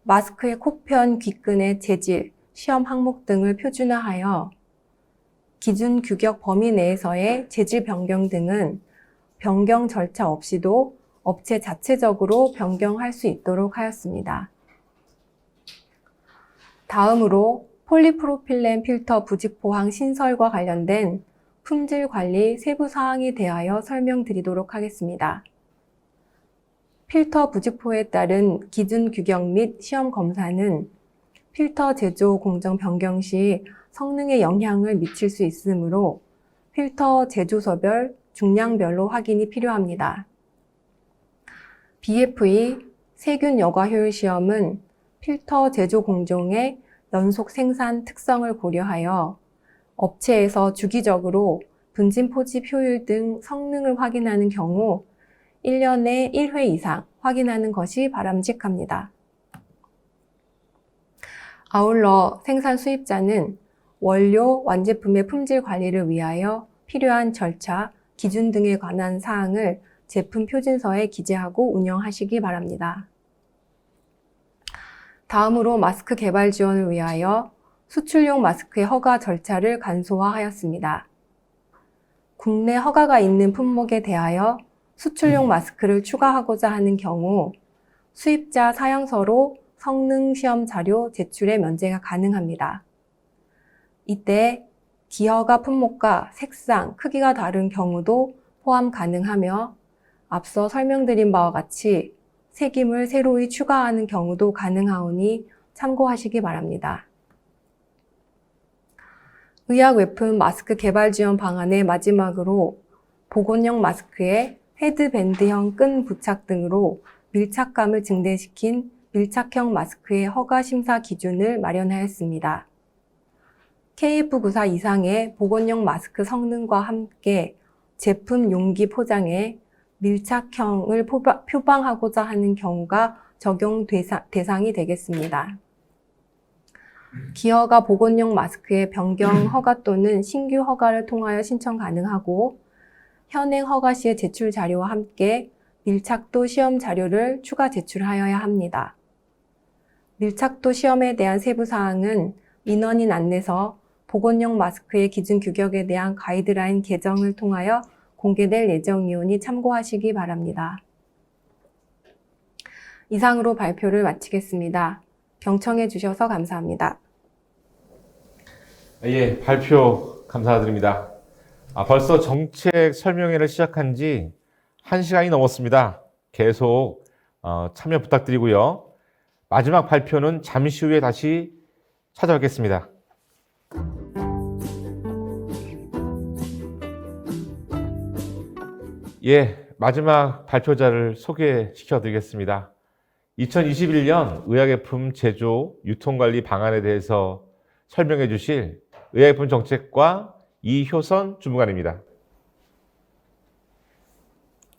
마스크의 코편, 귓근의 재질, 시험 항목 등을 표준화하여 기준 규격 범위 내에서의 재질 변경 등은 변경 절차 없이도 업체 자체적으로 변경할 수 있도록 하였습니다. 다음으로 폴리프로필렌 필터 부직 포항 신설과 관련된 품질 관리 세부 사항에 대하여 설명드리도록 하겠습니다. 필터 부직포에 따른 기준 규격 및 시험 검사는 필터 제조 공정 변경 시 성능에 영향을 미칠 수 있으므로 필터 제조소별, 중량별로 확인이 필요합니다. BFE 세균 여과 효율 시험은 필터 제조 공정의 연속 생산 특성을 고려하여 업체에서 주기적으로 분진 포집 효율 등 성능을 확인하는 경우 1년에 1회 이상 확인하는 것이 바람직합니다. 아울러 생산 수입자는 원료, 완제품의 품질 관리를 위하여 필요한 절차, 기준 등에 관한 사항을 제품 표준서에 기재하고 운영하시기 바랍니다. 다음으로 마스크 개발 지원을 위하여 수출용 마스크의 허가 절차를 간소화하였습니다. 국내 허가가 있는 품목에 대하여 수출용 마스크를 추가하고자 하는 경우 수입자 사양서로 성능 시험 자료 제출의 면제가 가능합니다. 이때 기허가 품목과 색상, 크기가 다른 경우도 포함 가능하며 앞서 설명드린 바와 같이 색임을 새로이 추가하는 경우도 가능하오니 참고하시기 바랍니다. 의약 외품 마스크 개발 지원 방안의 마지막으로 보건용 마스크에 헤드밴드형 끈 부착 등으로 밀착감을 증대시킨 밀착형 마스크의 허가 심사 기준을 마련하였습니다. KF94 이상의 보건용 마스크 성능과 함께 제품 용기 포장에 밀착형을 표방하고자 하는 경우가 적용 대상이 되겠습니다. 기허가 보건용 마스크의 변경 허가 또는 신규 허가를 통하여 신청 가능하고 현행 허가 시의 제출 자료와 함께 밀착도 시험 자료를 추가 제출하여야 합니다. 밀착도 시험에 대한 세부 사항은 민원인 안내서 보건용 마스크의 기준 규격에 대한 가이드라인 개정을 통하여 공개될 예정이오니 참고하시기 바랍니다. 이상으로 발표를 마치겠습니다. 경청해 주셔서 감사합니다. 예, 발표 감사드립니다. 벌써 정책 설명회를 시작한 지 1시간이 넘었습니다. 계속 참여 부탁드리고요. 마지막 발표는 잠시 후에 다시 찾아뵙겠습니다. 예, 마지막 발표자를 소개시켜 드리겠습니다. 2021년 의약예품 제조, 유통관리 방안에 대해서 설명해 주실 의약예품 정책과 이효선 주무관입니다.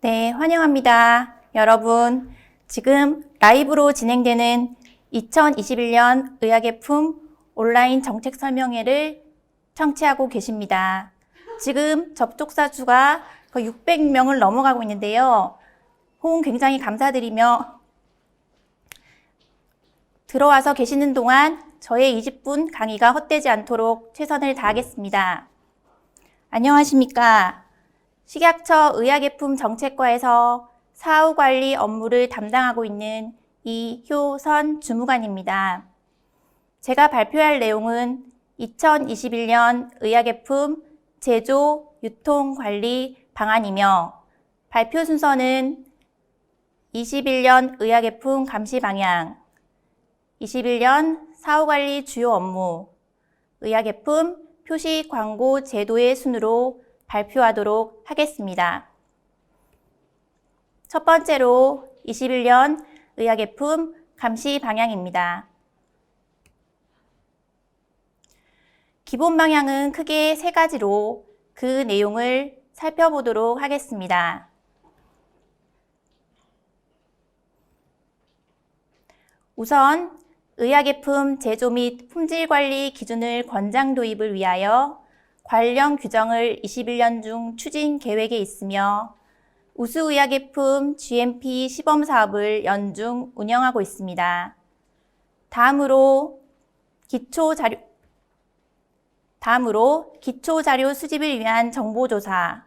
네, 환영합니다. 여러분, 지금 라이브로 진행되는 2021년 의약예품 온라인 정책 설명회를 청취하고 계십니다. 지금 접촉자 수가 거의 600명을 넘어가고 있는데요. 호응 굉장히 감사드리며 들어와서 계시는 동안 저의 20분 강의가 헛되지 않도록 최선을 다하겠습니다. 안녕하십니까. 식약처 의약예품 정책과에서 사후관리 업무를 담당하고 있는 이효선 주무관입니다. 제가 발표할 내용은 2021년 의약예품 제조, 유통, 관리 방안이며 발표 순서는 21년 의약예품 감시 방향, 21년 사후관리 주요 업무, 의약예품 표시 광고 제도의 순으로 발표하도록 하겠습니다. 첫 번째로 21년 의약예품 감시 방향입니다. 기본 방향은 크게 3가지로 그 내용을 살펴보도록 하겠습니다. 우선 의약예품 제조 및 품질관리 기준을 권장 도입을 위하여 관련 규정을 21년 중 추진 계획에 있으며 우수의약예품 GMP 시범 사업을 연중 운영하고 있습니다. 다음으로 기초자료 수집을 위한 정보조사,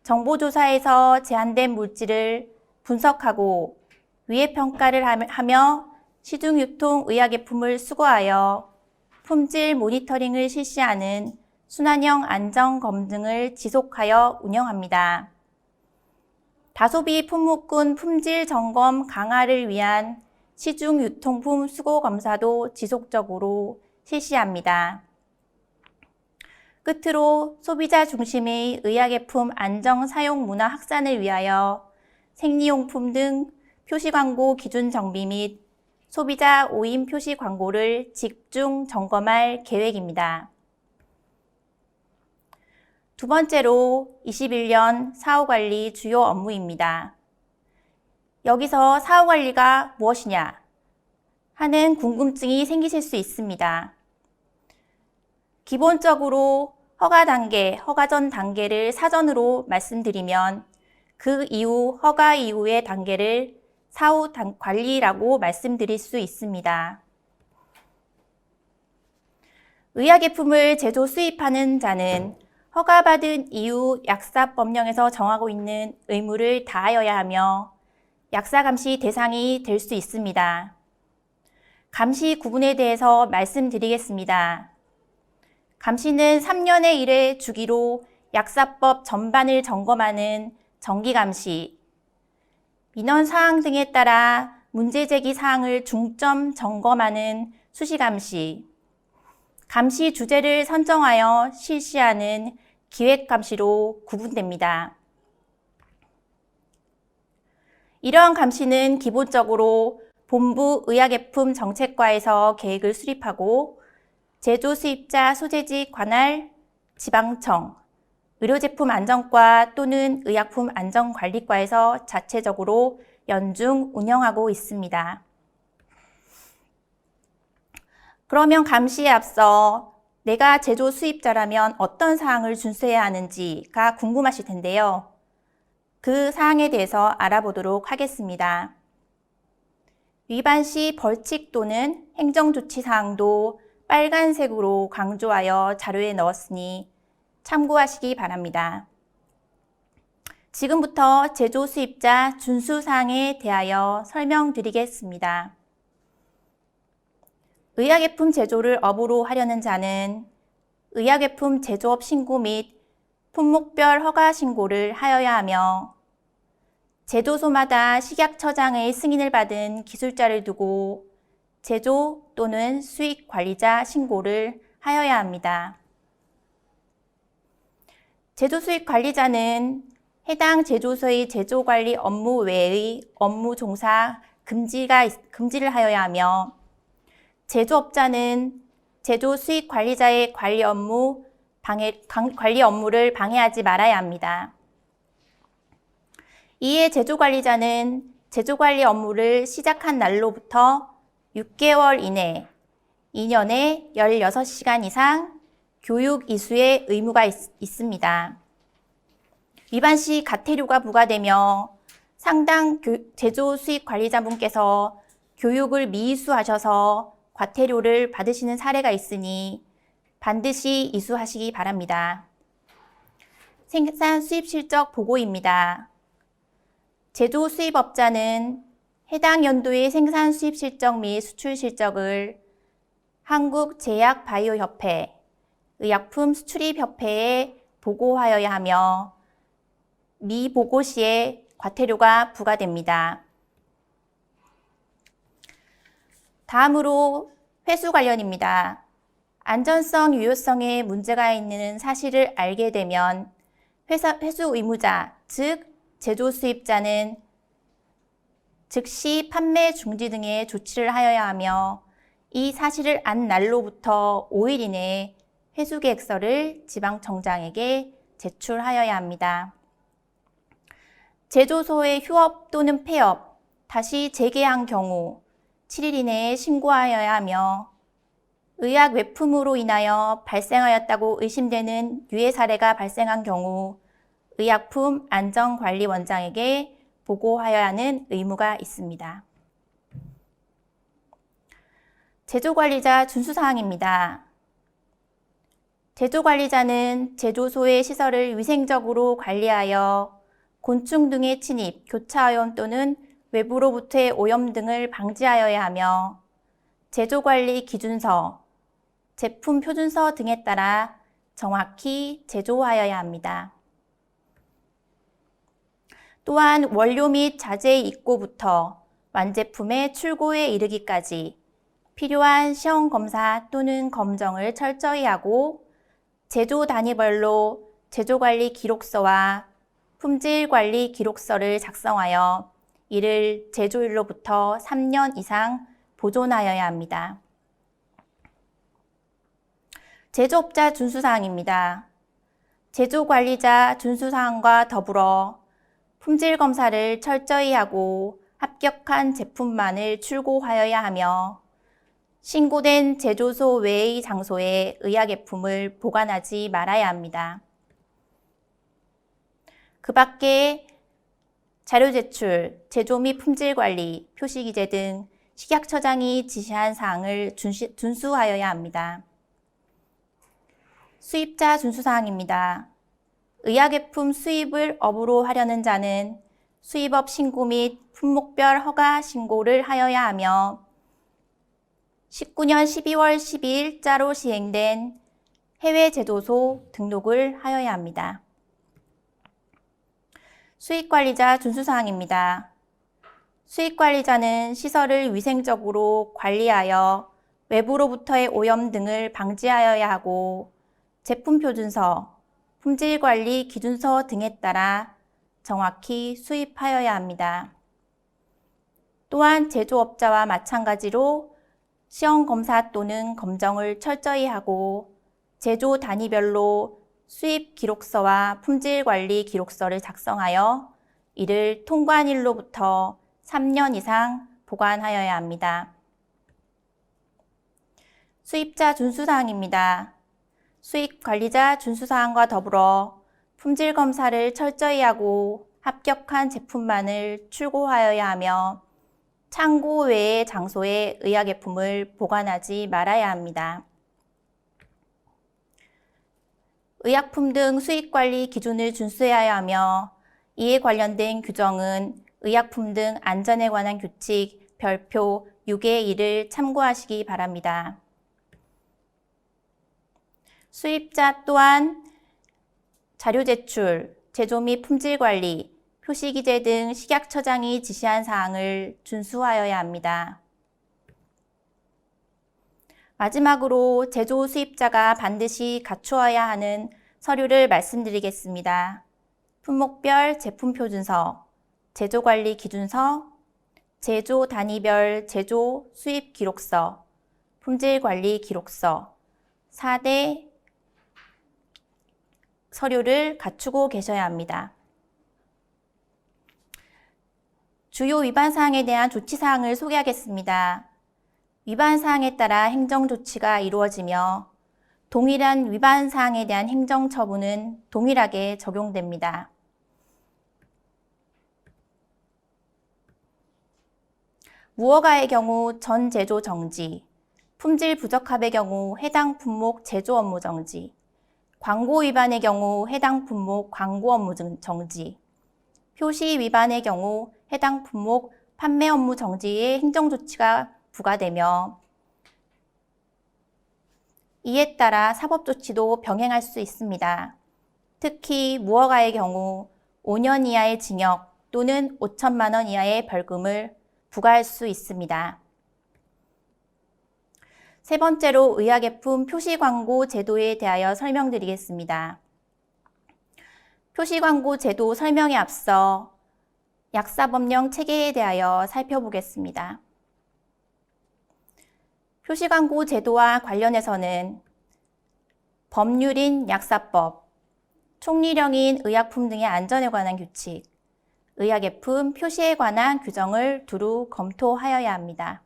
정보조사에서 제한된 물질을 분석하고 위해평가를 하며 시중유통 의약예품을 수거하여 품질 모니터링을 실시하는 순환형 안전검증을 지속하여 운영합니다. 다소비 품목군 품질 점검 강화를 위한 시중 유통품 수거 검사도 지속적으로 실시합니다. 끝으로 소비자 중심의 의약예품 안정 사용 문화 확산을 위하여 생리용품 등 표시 광고 기준 정비 및 소비자 오인 표시 광고를 집중 점검할 계획입니다. 두 번째로 21년 사후관리 주요 업무입니다. 여기서 사후관리가 무엇이냐 하는 궁금증이 생기실 수 있습니다. 기본적으로 허가 단계, 허가 전 단계를 사전으로 말씀드리면 그 이후 허가 이후의 단계를 사후 관리라고 말씀드릴 수 있습니다. 의약예품을 제조 수입하는 자는 허가받은 이후 약사법령에서 정하고 있는 의무를 다하여야 하며 약사 감시 대상이 될 수 있습니다. 감시 구분에 대해서 말씀드리겠습니다. 감시는 3년에 1회 주기로 약사법 전반을 점검하는 정기감시, 민원사항 등에 따라 문제제기 사항을 중점 점검하는 수시감시, 감시 주제를 선정하여 실시하는 기획감시로 구분됩니다. 이러한 감시는 기본적으로 본부 의약예품 정책과에서 계획을 수립하고 제조 수입자 소재지 관할 지방청, 의료제품 안전과 또는 의약품 안전관리과에서 자체적으로 연중 운영하고 있습니다. 그러면 감시에 앞서 내가 제조 수입자라면 어떤 사항을 준수해야 하는지가 궁금하실 텐데요. 그 사항에 대해서 알아보도록 하겠습니다. 위반 시 벌칙 또는 행정조치 사항도 빨간색으로 강조하여 자료에 넣었으니 참고하시기 바랍니다. 지금부터 제조 수입자 준수 사항에 대하여 설명드리겠습니다. 의약예품 제조를 업으로 하려는 자는 의약예품 제조업 신고 및 품목별 허가 신고를 하여야 하며 제조소마다 식약처장의 승인을 받은 기술자를 두고 제조 또는 수익 관리자 신고를 하여야 합니다. 제조 수익 관리자는 해당 제조소의 제조 관리 업무 외의 업무 종사 금지를 하여야 하며 제조업자는 제조 수익 관리자의 관리 업무를 방해하지 말아야 합니다. 이에 제조 관리자는 제조 관리 업무를 시작한 날로부터 6개월 이내 2년에 16시간 이상 교육 이수의 의무가 있습니다. 위반 시 과태료가 부과되며 상당 제조 수익 관리자분께서 교육을 미이수하셔서 과태료를 받으시는 사례가 있으니 반드시 이수하시기 바랍니다. 생산 수입 실적 보고입니다. 제조 수입업자는 해당 연도의 생산 수입 실적 및 수출 실적을 한국제약바이오협회, 의약품 수출입협회에 보고하여야 하며 미보고 시에 과태료가 부과됩니다. 다음으로 회수 관련입니다. 안전성, 유효성에 문제가 있는 사실을 알게 되면 회수 의무자, 즉 제조 수입자는 즉시 판매 중지 등의 조치를 하여야 하며 이 사실을 안 날로부터 5일 이내에 회수 계획서를 지방청장에게 제출하여야 합니다. 제조소의 휴업 또는 폐업, 다시 재개한 경우 7일 이내에 신고하여야 하며 의약 외품으로 인하여 발생하였다고 의심되는 유해 사례가 발생한 경우 의약품 안전관리원장에게 보고하여야 하는 의무가 있습니다. 제조관리자 준수사항입니다. 제조관리자는 제조소의 시설을 위생적으로 관리하여 곤충 등의 침입, 교차오염 또는 외부로부터의 오염 등을 방지하여야 하며 제조관리 기준서, 제품 표준서 등에 따라 정확히 제조하여야 합니다. 또한 원료 및 자재 입고부터 완제품의 출고에 이르기까지 필요한 시험 검사 또는 검정을 철저히 하고 제조 단위별로 제조관리 기록서와 품질관리 기록서를 작성하여 이를 제조일로부터 3년 이상 보존하여야 합니다. 제조업자 준수사항입니다. 제조관리자 준수사항과 더불어 품질검사를 철저히 하고 합격한 제품만을 출고하여야 하며 신고된 제조소 외의 장소에 의약예품을 보관하지 말아야 합니다. 그 밖에 자료 제출, 제조 및 품질관리, 표시기재 등 식약처장이 지시한 사항을 준수하여야 합니다. 수입자 준수사항입니다. 의약예품 수입을 업으로 하려는 자는 수입업 신고 및 품목별 허가 신고를 하여야 하며 19년 12월 12일자로 시행된 해외 제조소 등록을 하여야 합니다. 수입관리자 준수사항입니다. 수입관리자는 시설을 위생적으로 관리하여 외부로부터의 오염 등을 방지하여야 하고 제품 표준서, 품질관리 기준서 등에 따라 정확히 수입하여야 합니다. 또한 제조업자와 마찬가지로 시험검사 또는 검정을 철저히 하고 제조 단위별로 수입 기록서와 품질관리 기록서를 작성하여 이를 통관일로부터 3년 이상 보관하여야 합니다. 수입자 준수사항입니다. 수입관리자 준수사항과 더불어 품질검사를 철저히 하고 합격한 제품만을 출고하여야 하며 창고 외의 장소에 의약예품을 보관하지 말아야 합니다. 의약품 등 수입관리 기준을 준수해야 하며 이에 관련된 규정은 의약품 등 안전에 관한 규칙 별표 6의 1을 참고하시기 바랍니다. 수입자 또한 자료 제출, 제조 및 품질관리, 표시기재 등 식약처장이 지시한 사항을 준수하여야 합니다. 마지막으로 제조 수입자가 반드시 갖추어야 하는 서류를 말씀드리겠습니다. 품목별 제품 표준서, 제조관리 기준서, 제조 단위별 제조 수입 기록서, 품질관리 기록서, 4대 서류를 갖추고 계셔야 합니다. 주요 위반 사항에 대한 조치 사항을 소개하겠습니다. 위반 사항에 따라 행정 조치가 이루어지며 동일한 위반 사항에 대한 행정 처분은 동일하게 적용됩니다. 무허가의 경우 전 제조 정지, 품질 부적합의 경우 해당 품목 제조 업무 정지, 광고 위반의 경우 해당 품목 광고 업무 정지, 표시 위반의 경우 해당 품목 판매 업무 정지의 행정조치가 부과되며 이에 따라 사법조치도 병행할 수 있습니다. 특히 무허가의 경우 5년 이하의 징역 또는 5천만 원 이하의 벌금을 부과할 수 있습니다. 세 번째로 의약예품 표시광고 제도에 대하여 설명드리겠습니다. 표시광고 제도 설명에 앞서 약사법령 체계에 대하여 살펴보겠습니다. 표시광고 제도와 관련해서는 법률인 약사법, 총리령인 의약품 등의 안전에 관한 규칙, 의약예품 표시에 관한 규정을 두루 검토하여야 합니다.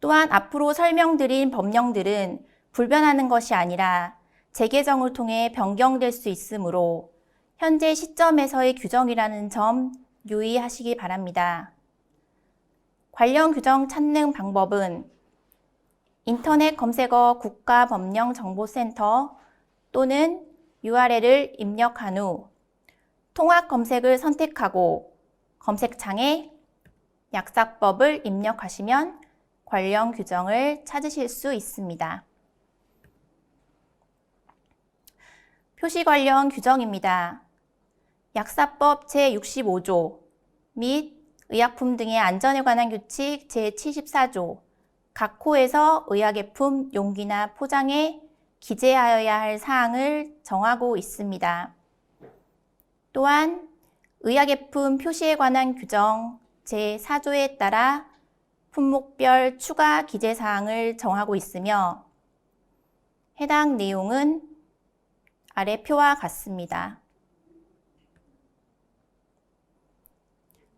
또한 앞으로 설명드린 법령들은 불변하는 것이 아니라 재개정을 통해 변경될 수 있으므로 현재 시점에서의 규정이라는 점 유의하시기 바랍니다. 관련 규정 찾는 방법은 인터넷 검색어 국가법령정보센터 또는 URL을 입력한 후 통합 검색을 선택하고 검색창에 약사법을 입력하시면 관련 규정을 찾으실 수 있습니다. 표시 관련 규정입니다. 약사법 제65조 및 의약품 등의 안전에 관한 규칙 제74조 각 호에서 의약예품 용기나 포장에 기재하여야 할 사항을 정하고 있습니다. 또한 의약예품 표시에 관한 규정 제4조에 따라 품목별 추가 기재 사항을 정하고 있으며 해당 내용은 아래 표와 같습니다.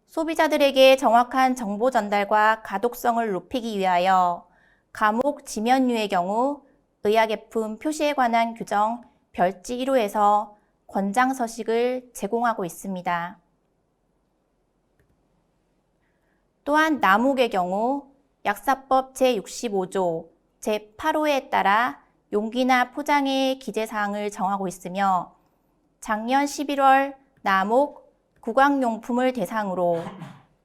소비자들에게 정확한 정보 전달과 가독성을 높이기 위하여 감옥 지면류의 경우 의약예품 표시에 관한 규정 별지 1호에서 권장 서식을 제공하고 있습니다. 또한 남욱의 경우 약사법 제65조 제8호에 따라 용기나 포장의 기재사항을 정하고 있으며 작년 11월 남욱 구강용품을 대상으로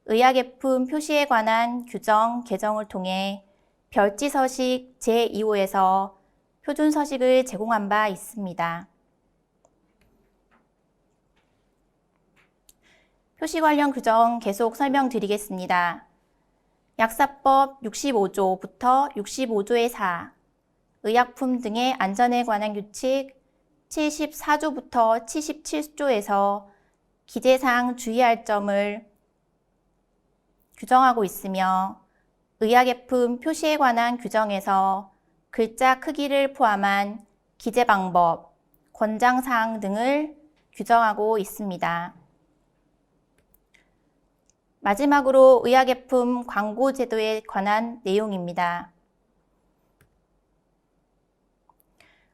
의약예품 표시에 관한 규정 개정을 통해 별지 서식 제2호에서 표준 서식을 제공한 바 있습니다. 표시 관련 규정 계속 설명드리겠습니다. 약사법 65조부터 65조의 4, 의약품 등의 안전에 관한 규칙 74조부터 77조에서 기재사항 주의할 점을 규정하고 있으며 의약예품 표시에 관한 규정에서 글자 크기를 포함한 기재 방법, 권장사항 등을 규정하고 있습니다. 마지막으로 의약예품 광고 제도에 관한 내용입니다.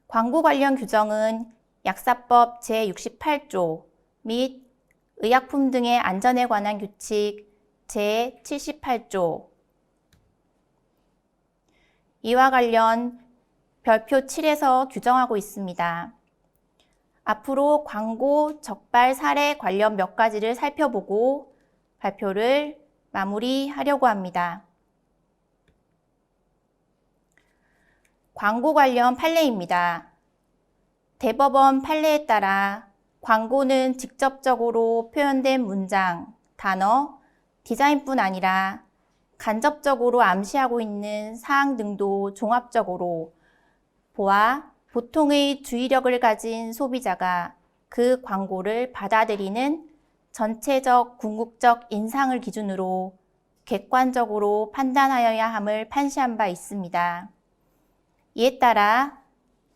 광고 관련 규정은 약사법 제68조 및 의약품 등의 안전에 관한 규칙 제78조 이와 관련 별표 7에서 규정하고 있습니다. 앞으로 광고 적발 사례 관련 몇 가지를 살펴보고 발표를 마무리하려고 합니다. 광고 관련 판례입니다. 대법원 판례에 따라 광고는 직접적으로 표현된 문장, 단어, 디자인뿐 아니라 간접적으로 암시하고 있는 사항 등도 종합적으로 보아 보통의 주의력을 가진 소비자가 그 광고를 받아들이는 전체적 궁극적 인상을 기준으로 객관적으로 판단하여야 함을 판시한 바 있습니다. 이에 따라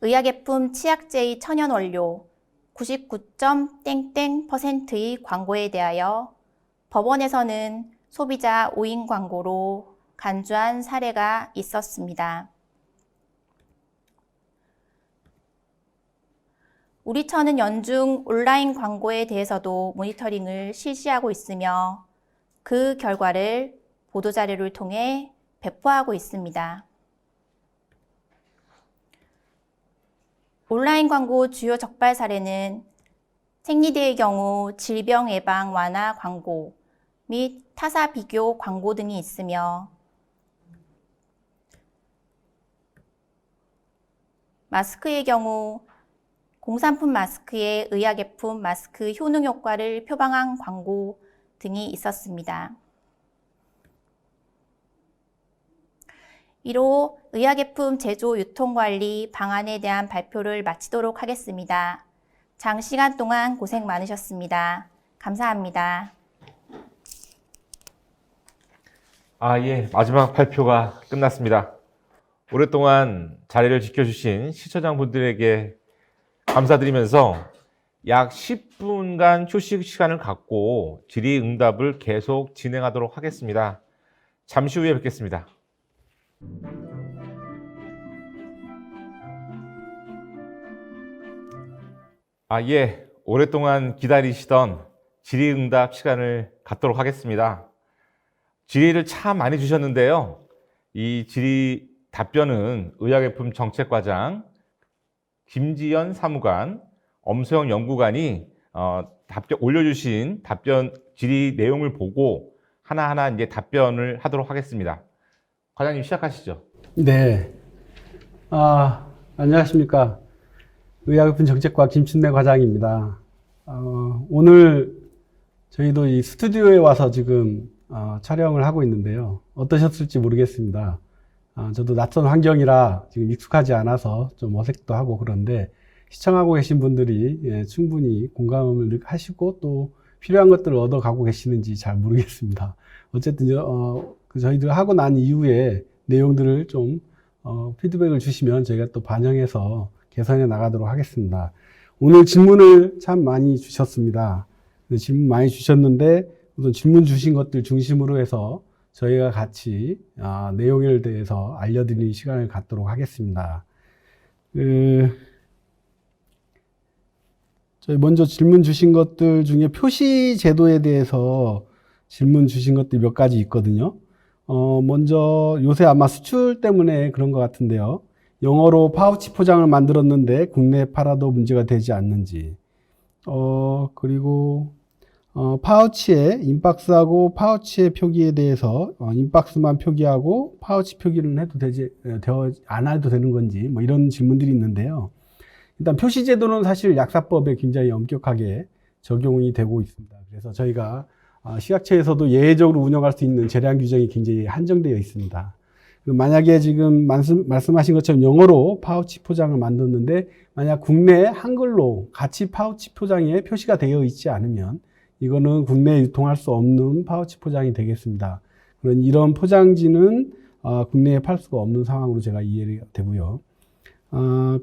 의약예품 치약제의 천연원료 99.땡땡%의 광고에 대하여 법원에서는 소비자 오인 광고로 간주한 사례가 있었습니다. 우리처는 연중 온라인 광고에 대해서도 모니터링을 실시하고 있으며 그 결과를 보도자료를 통해 배포하고 있습니다. 온라인 광고 주요 적발 사례는 생리대의 경우 질병 예방 완화 광고 및 타사 비교 광고 등이 있으며 마스크의 경우 공산품 마스크의 의약예품 마스크 효능 효과를 표방한 광고 등이 있었습니다. 이로 의약예품 제조 유통관리 방안에 대한 발표를 마치도록 하겠습니다. 장시간 동안 고생 많으셨습니다. 감사합니다. 예. 마지막 발표가 끝났습니다. 오랫동안 자리를 지켜주신 시청자분들에게 감사드리면서 약 10분간 휴식 시간을 갖고 질의응답을 계속 진행하도록 하겠습니다. 잠시 후에 뵙겠습니다. 예. 오랫동안 기다리시던 질의응답 시간을 갖도록 하겠습니다. 질의를 참 많이 주셨는데요. 이 질의 답변은 의약예품 정책과장 김지연 사무관, 엄소영 연구관이 답변 올려주신 답변 질의 내용을 보고 하나하나 이제 답변을 하도록 하겠습니다. 과장님 시작하시죠. 네. 안녕하십니까. 의약예품 정책과 김춘래 과장입니다. 오늘 저희도 이 스튜디오에 와서 지금 촬영을 하고 있는데요. 어떠셨을지 모르겠습니다. 저도 낯선 환경이라 지금 익숙하지 않아서 좀 어색도 하고 그런데 시청하고 계신 분들이 충분히 공감을 하시고 또 필요한 것들을 얻어가고 계시는지 잘 모르겠습니다. 어쨌든 저희들 하고 난 이후에 내용들을 좀 피드백을 주시면 저희가 또 반영해서 개선해 나가도록 하겠습니다. 오늘 질문을 참 많이 주셨습니다. 질문 많이 주셨는데 우선 질문 주신 것들 중심으로 해서 저희가 같이 내용에 대해서 알려드리는 시간을 갖도록 하겠습니다. 저희 먼저 질문 주신 것들 중에 표시 제도에 대해서 질문 주신 것들이 몇 가지 있거든요. 먼저 요새 아마 수출 때문에 그런 것 같은데요. 영어로 파우치 포장을 만들었는데 국내에 팔아도 문제가 되지 않는지. 그리고 파우치에 인박스하고 파우치의 표기에 대해서 인박스만 표기하고 파우치 표기는 해도 안 해도 되는 건지 뭐 이런 질문들이 있는데요. 일단 표시 제도는 사실 약사법에 굉장히 엄격하게 적용이 되고 있습니다. 그래서 저희가 식약처에서도 예외적으로 운영할 수 있는 재량 규정이 굉장히 한정되어 있습니다. 만약에 지금 말씀하신 것처럼 영어로 파우치 포장을 만들었는데 만약 국내 한글로 같이 파우치 포장에 표시가 되어 있지 않으면 이거는 국내에 유통할 수 없는 파우치 포장이 되겠습니다. 그런 이런 포장지는 국내에 팔 수가 없는 상황으로 제가 이해가 되고요.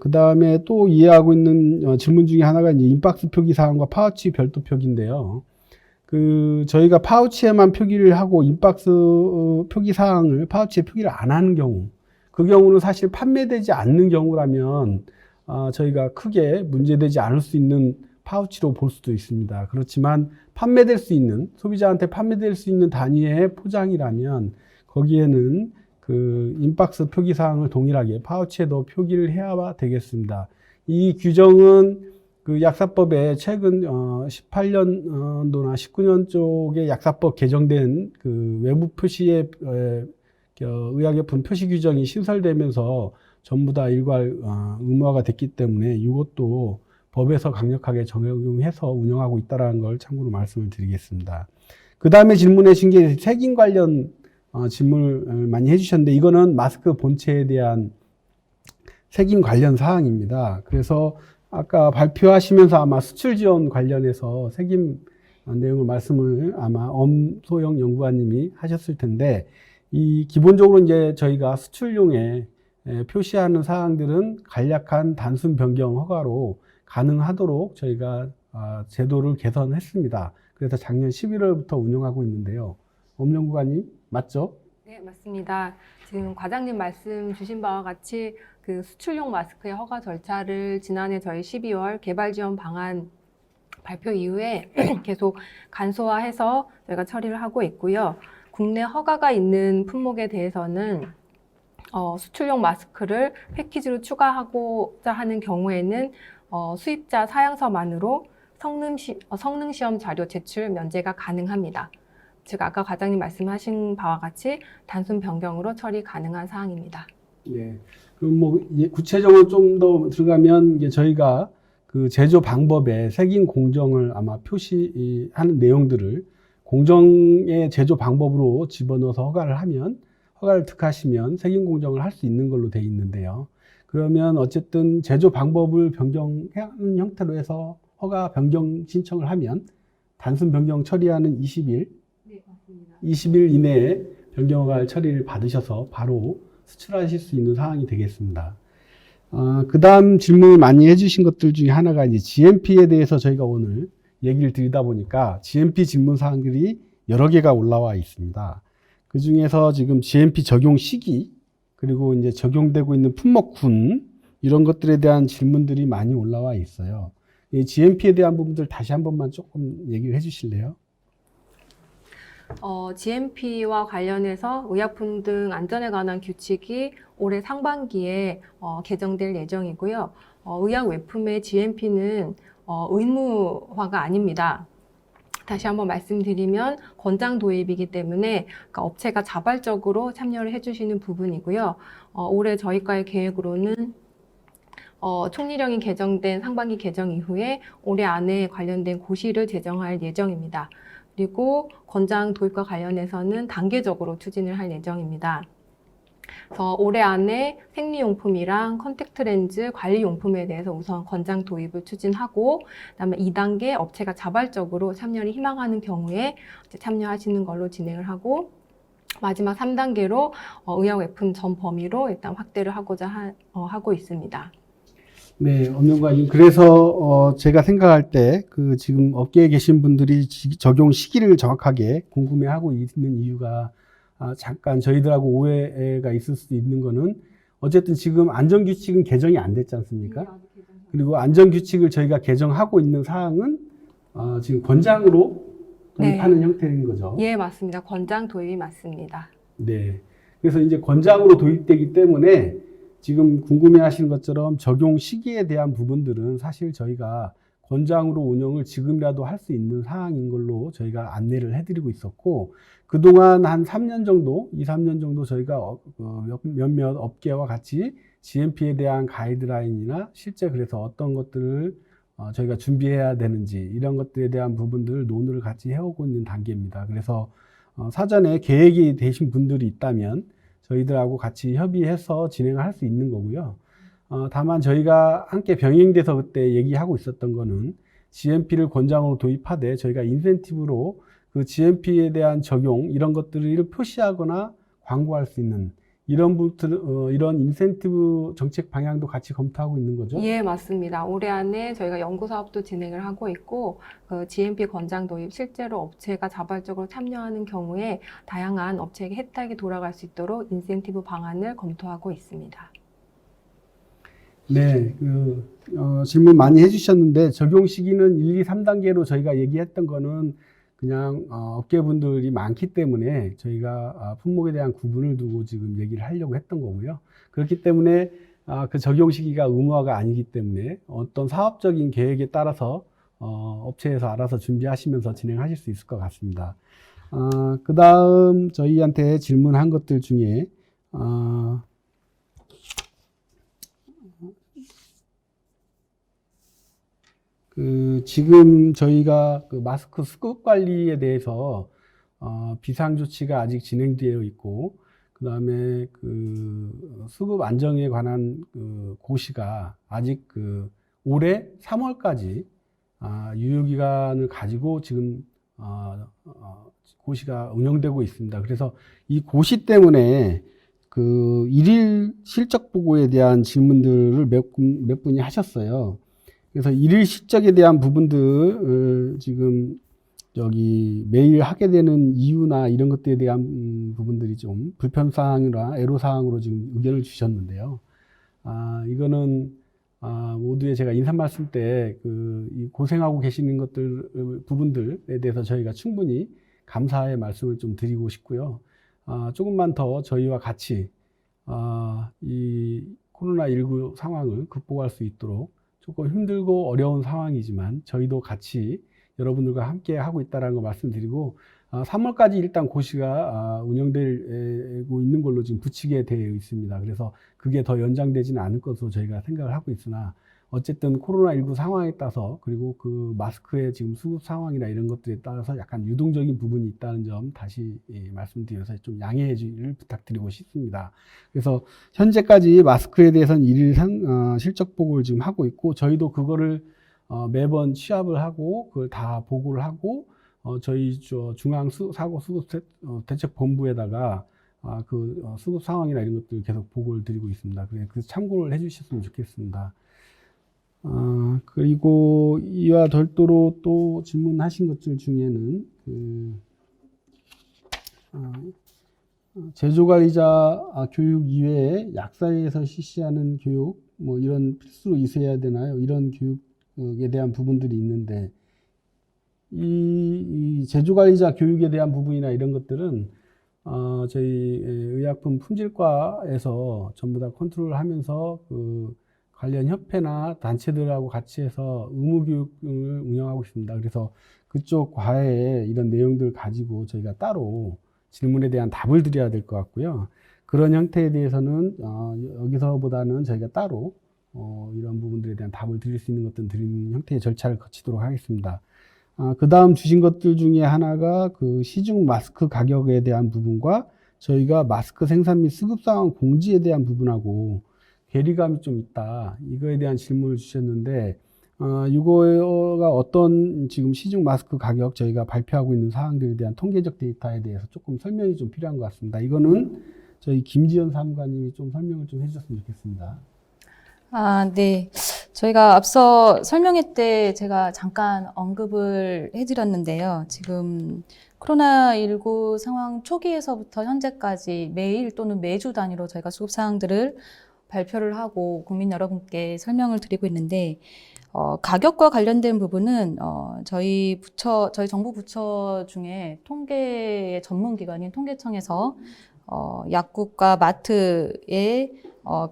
그 다음에 또 이해하고 있는 질문 중에 하나가 이제 인박스 표기 사항과 파우치 별도 표기인데요. 저희가 파우치에만 표기를 하고 인박스 표기 사항을 파우치에 표기를 안 하는 경우, 그 경우는 사실 판매되지 않는 경우라면 저희가 크게 문제되지 않을 수 있는 파우치로 볼 수도 있습니다. 그렇지만 판매될 수 있는, 소비자한테 판매될 수 있는 단위의 포장이라면 거기에는 인박스 표기 사항을 동일하게 파우치에도 표기를 해야 되겠습니다. 이 규정은 약사법에 최근 18년도나 19년 쪽에 약사법 개정된 외부 표시의 의약용품 표시 규정이 신설되면서 전부 다 일괄 의무화가 됐기 때문에 이것도 법에서 강력하게 적용해서 운영하고 있다는 걸 참고로 말씀을 드리겠습니다. 그 다음에 질문해 주신 게 세균 관련 질문을 많이 해주셨는데 이거는 마스크 본체에 대한 세균 관련 사항입니다. 그래서 아까 발표하시면서 아마 수출 지원 관련해서 세균 내용을 말씀을 아마 엄소영 연구관님이 하셨을 텐데 기본적으로 이제 저희가 수출용에 표시하는 사항들은 간략한 단순 변경 허가로 가능하도록 저희가 제도를 개선했습니다. 그래서 작년 11월부터 운영하고 있는데요. 엄연구관님 맞죠? 네, 맞습니다. 지금 과장님 말씀 주신 바와 같이 수출용 마스크의 허가 절차를 지난해 저희 12월 개발 지원 방안 발표 이후에 계속 간소화해서 저희가 처리를 하고 있고요. 국내 허가가 있는 품목에 대해서는 수출용 마스크를 패키지로 추가하고자 하는 경우에는 수입자 사양서만으로 성능시험 자료 제출 면제가 가능합니다. 즉 아까 과장님 말씀하신 바와 같이 단순 변경으로 처리 가능한 사항입니다. 네. 그럼 구체적으로 좀 더 들어가면 이게 저희가 제조 방법에 색인 공정을 아마 표시하는 내용들을 공정의 제조 방법으로 집어넣어서 허가를 득하시면 색인 공정을 할 수 있는 걸로 되어 있는데요. 그러면 어쨌든 제조 방법을 변경하는 형태로 해서 허가 변경 신청을 하면 단순 변경 처리하는 20일, 네, 맞습니다. 20일 이내에 변경 허가를 처리를 받으셔서 바로 수출하실 수 있는 상황이 되겠습니다. 그 다음 질문을 많이 해주신 것들 중에 하나가 이제 GMP에 대해서 저희가 오늘 얘기를 드리다 보니까 GMP 질문 사항들이 여러 개가 올라와 있습니다. 그 중에서 지금 GMP 적용 시기, 그리고 이제 적용되고 있는 품목군, 이런 것들에 대한 질문들이 많이 올라와 있어요. 이 GMP에 대한 부분들 다시 한 번만 조금 얘기를 해 주실래요? GMP와 관련해서 의약품 등 안전에 관한 규칙이 올해 상반기에 개정될 예정이고요. 의약 외품의 GMP는 의무화가 아닙니다. 다시 한번 말씀드리면 권장 도입이기 때문에 업체가 자발적으로 참여를 해주시는 부분이고요. 올해 저희과의 계획으로는 총리령이 개정된 상반기 개정 이후에 올해 안에 관련된 고시를 제정할 예정입니다. 그리고 권장 도입과 관련해서는 단계적으로 추진을 할 예정입니다. 그래서 올해 안에 생리용품이랑 컨택트렌즈 관리용품에 대해서 우선 권장 도입을 추진하고, 그다음에 2단계 업체가 자발적으로 참여를 희망하는 경우에 참여하시는 걸로 진행을 하고, 마지막 3단계로 의약외품 전 범위로 일단 확대를 하고자 하고 있습니다. 네, 엄연관님. 그래서 제가 생각할 때 그 지금 업계에 계신 분들이 적용 시기를 정확하게 궁금해하고 있는 이유가 잠깐 저희들하고 오해가 있을 수도 있는 거는 어쨌든 지금 안전규칙은 개정이 안 됐지 않습니까? 그리고 안전규칙을 저희가 개정하고 있는 사항은 지금 권장으로 도입하는 형태인 거죠. 예, 맞습니다. 권장 도입이 맞습니다. 네. 그래서 이제 권장으로 도입되기 때문에 지금 궁금해 하시는 것처럼 적용 시기에 대한 부분들은 사실 저희가 권장으로 운영을 지금이라도 할 수 있는 사항인 걸로 저희가 안내를 해드리고 있었고, 그동안 한 3년 정도, 2, 3년 정도 저희가 몇몇 업계와 같이 GMP에 대한 가이드라인이나 실제 그래서 어떤 것들을 저희가 준비해야 되는지 이런 것들에 대한 부분들을 논의를 같이 해오고 있는 단계입니다. 그래서 사전에 계획이 되신 분들이 있다면 저희들하고 같이 협의해서 진행을 할 수 있는 거고요. 다만 저희가 함께 병행돼서 그때 얘기하고 있었던 거는 GMP를 권장으로 도입하되 저희가 인센티브로 그 GMP에 대한 적용 이런 것들을 표시하거나 광고할 수 있는 이런 인센티브 정책 방향도 같이 검토하고 있는 거죠? 예, 맞습니다. 올해 안에 저희가 연구 사업도 진행을 하고 있고, 그 GMP 권장 도입 실제로 업체가 자발적으로 참여하는 경우에 다양한 업체에게 혜택이 돌아갈 수 있도록 인센티브 방안을 검토하고 있습니다. 네, 질문 많이 해주셨는데 적용 시기는 1, 2, 3단계로 저희가 얘기했던 거는 그냥 업계분들이 많기 때문에 저희가 품목에 대한 구분을 두고 지금 얘기를 하려고 했던 거고요. 그렇기 때문에 그 적용 시기가 의무화가 아니기 때문에 어떤 사업적인 계획에 따라서 업체에서 알아서 준비하시면서 진행하실 수 있을 것 같습니다. 그 다음 저희한테 질문한 것들 중에 지금 저희가 그 마스크 수급 관리에 대해서 비상 조치가 아직 진행되어 있고, 그 다음에 그 수급 안정에 관한 그 고시가 아직 그 올해 3월까지 유효기간을 가지고 지금 고시가 운영되고 있습니다. 그래서 이 고시 때문에 그 일일 실적 보고에 대한 질문들을 몇 분이 하셨어요. 그래서 일일 실적에 대한 부분들 지금 매일 하게 되는 이유나 이런 것들에 대한 부분들이 좀 불편사항이나 애로사항으로 지금 의견을 주셨는데요. 이거는 모두의 제가 인사 말씀 때 이 고생하고 계시는 부분들에 대해서 저희가 충분히 감사의 말씀을 좀 드리고 싶고요. 조금만 더 저희와 같이 이 코로나19 상황을 극복할 수 있도록 조금 힘들고 어려운 상황이지만 저희도 같이 여러분들과 함께 하고 있다는 거 말씀드리고, 3월까지 일단 고시가 운영되고 있는 걸로 지금 붙이게 되어 있습니다. 그래서 그게 더 연장되지는 않을 것으로 저희가 생각을 하고 있으나, 어쨌든 코로나19 상황에 따라서 그리고 그 마스크의 지금 수급 상황이나 이런 것들에 따라서 약간 유동적인 부분이 있다는 점 다시 말씀드려서 좀 양해해 주기를 부탁드리고 싶습니다. 그래서 현재까지 마스크에 대해서는 일일 실적 보고를 지금 하고 있고, 저희도 그거를 매번 취합을 하고 그걸 다 보고를 하고 저희 중앙 사고 수급 대책 본부에다가 그 수급 상황이나 이런 것들 계속 보고를 드리고 있습니다. 그래서 참고를 해주셨으면 좋겠습니다. 그리고 이와 별도로 또 질문하신 것들 중에는 제조관리자 교육 이외에 약사회에서 실시하는 교육 뭐 이런 필수로 있어야 되나요? 이런 교육에 대한 부분들이 있는데, 이 제조관리자 교육에 대한 부분이나 이런 것들은 저희 의약품 품질과에서 전부 다 컨트롤하면서 그 관련 협회나 단체들하고 같이 해서 의무교육을 운영하고 있습니다. 그래서 그쪽 과에 이런 내용들을 가지고 저희가 따로 질문에 대한 답을 드려야 될 것 같고요. 그런 형태에 대해서는 여기서보다는 저희가 따로 이런 부분들에 대한 답을 드릴 수 있는 것들은 드리는 형태의 절차를 거치도록 하겠습니다. 그 다음 주신 것들 중에 하나가 그 시중 마스크 가격에 대한 부분과 저희가 마스크 생산 및 수급 상황 공지에 대한 부분하고 괴리감이 좀 있다. 이거에 대한 질문을 주셨는데, 이거가 어떤 지금 시중 마스크 가격 저희가 발표하고 있는 사항들에 대한 통계적 데이터에 대해서 조금 설명이 좀 필요한 것 같습니다. 이거는 저희 김지연 사무관님이 좀 설명을 좀 해주셨으면 좋겠습니다. 네. 저희가 앞서 설명회 때 제가 잠깐 언급을 해드렸는데요. 지금 코로나19 상황 초기에서부터 현재까지 매일 또는 매주 단위로 저희가 수급 사항들을 발표를 하고 국민 여러분께 설명을 드리고 있는데, 가격과 관련된 부분은 저희 정부 부처 중에 통계의 전문기관인 통계청에서 약국과 마트의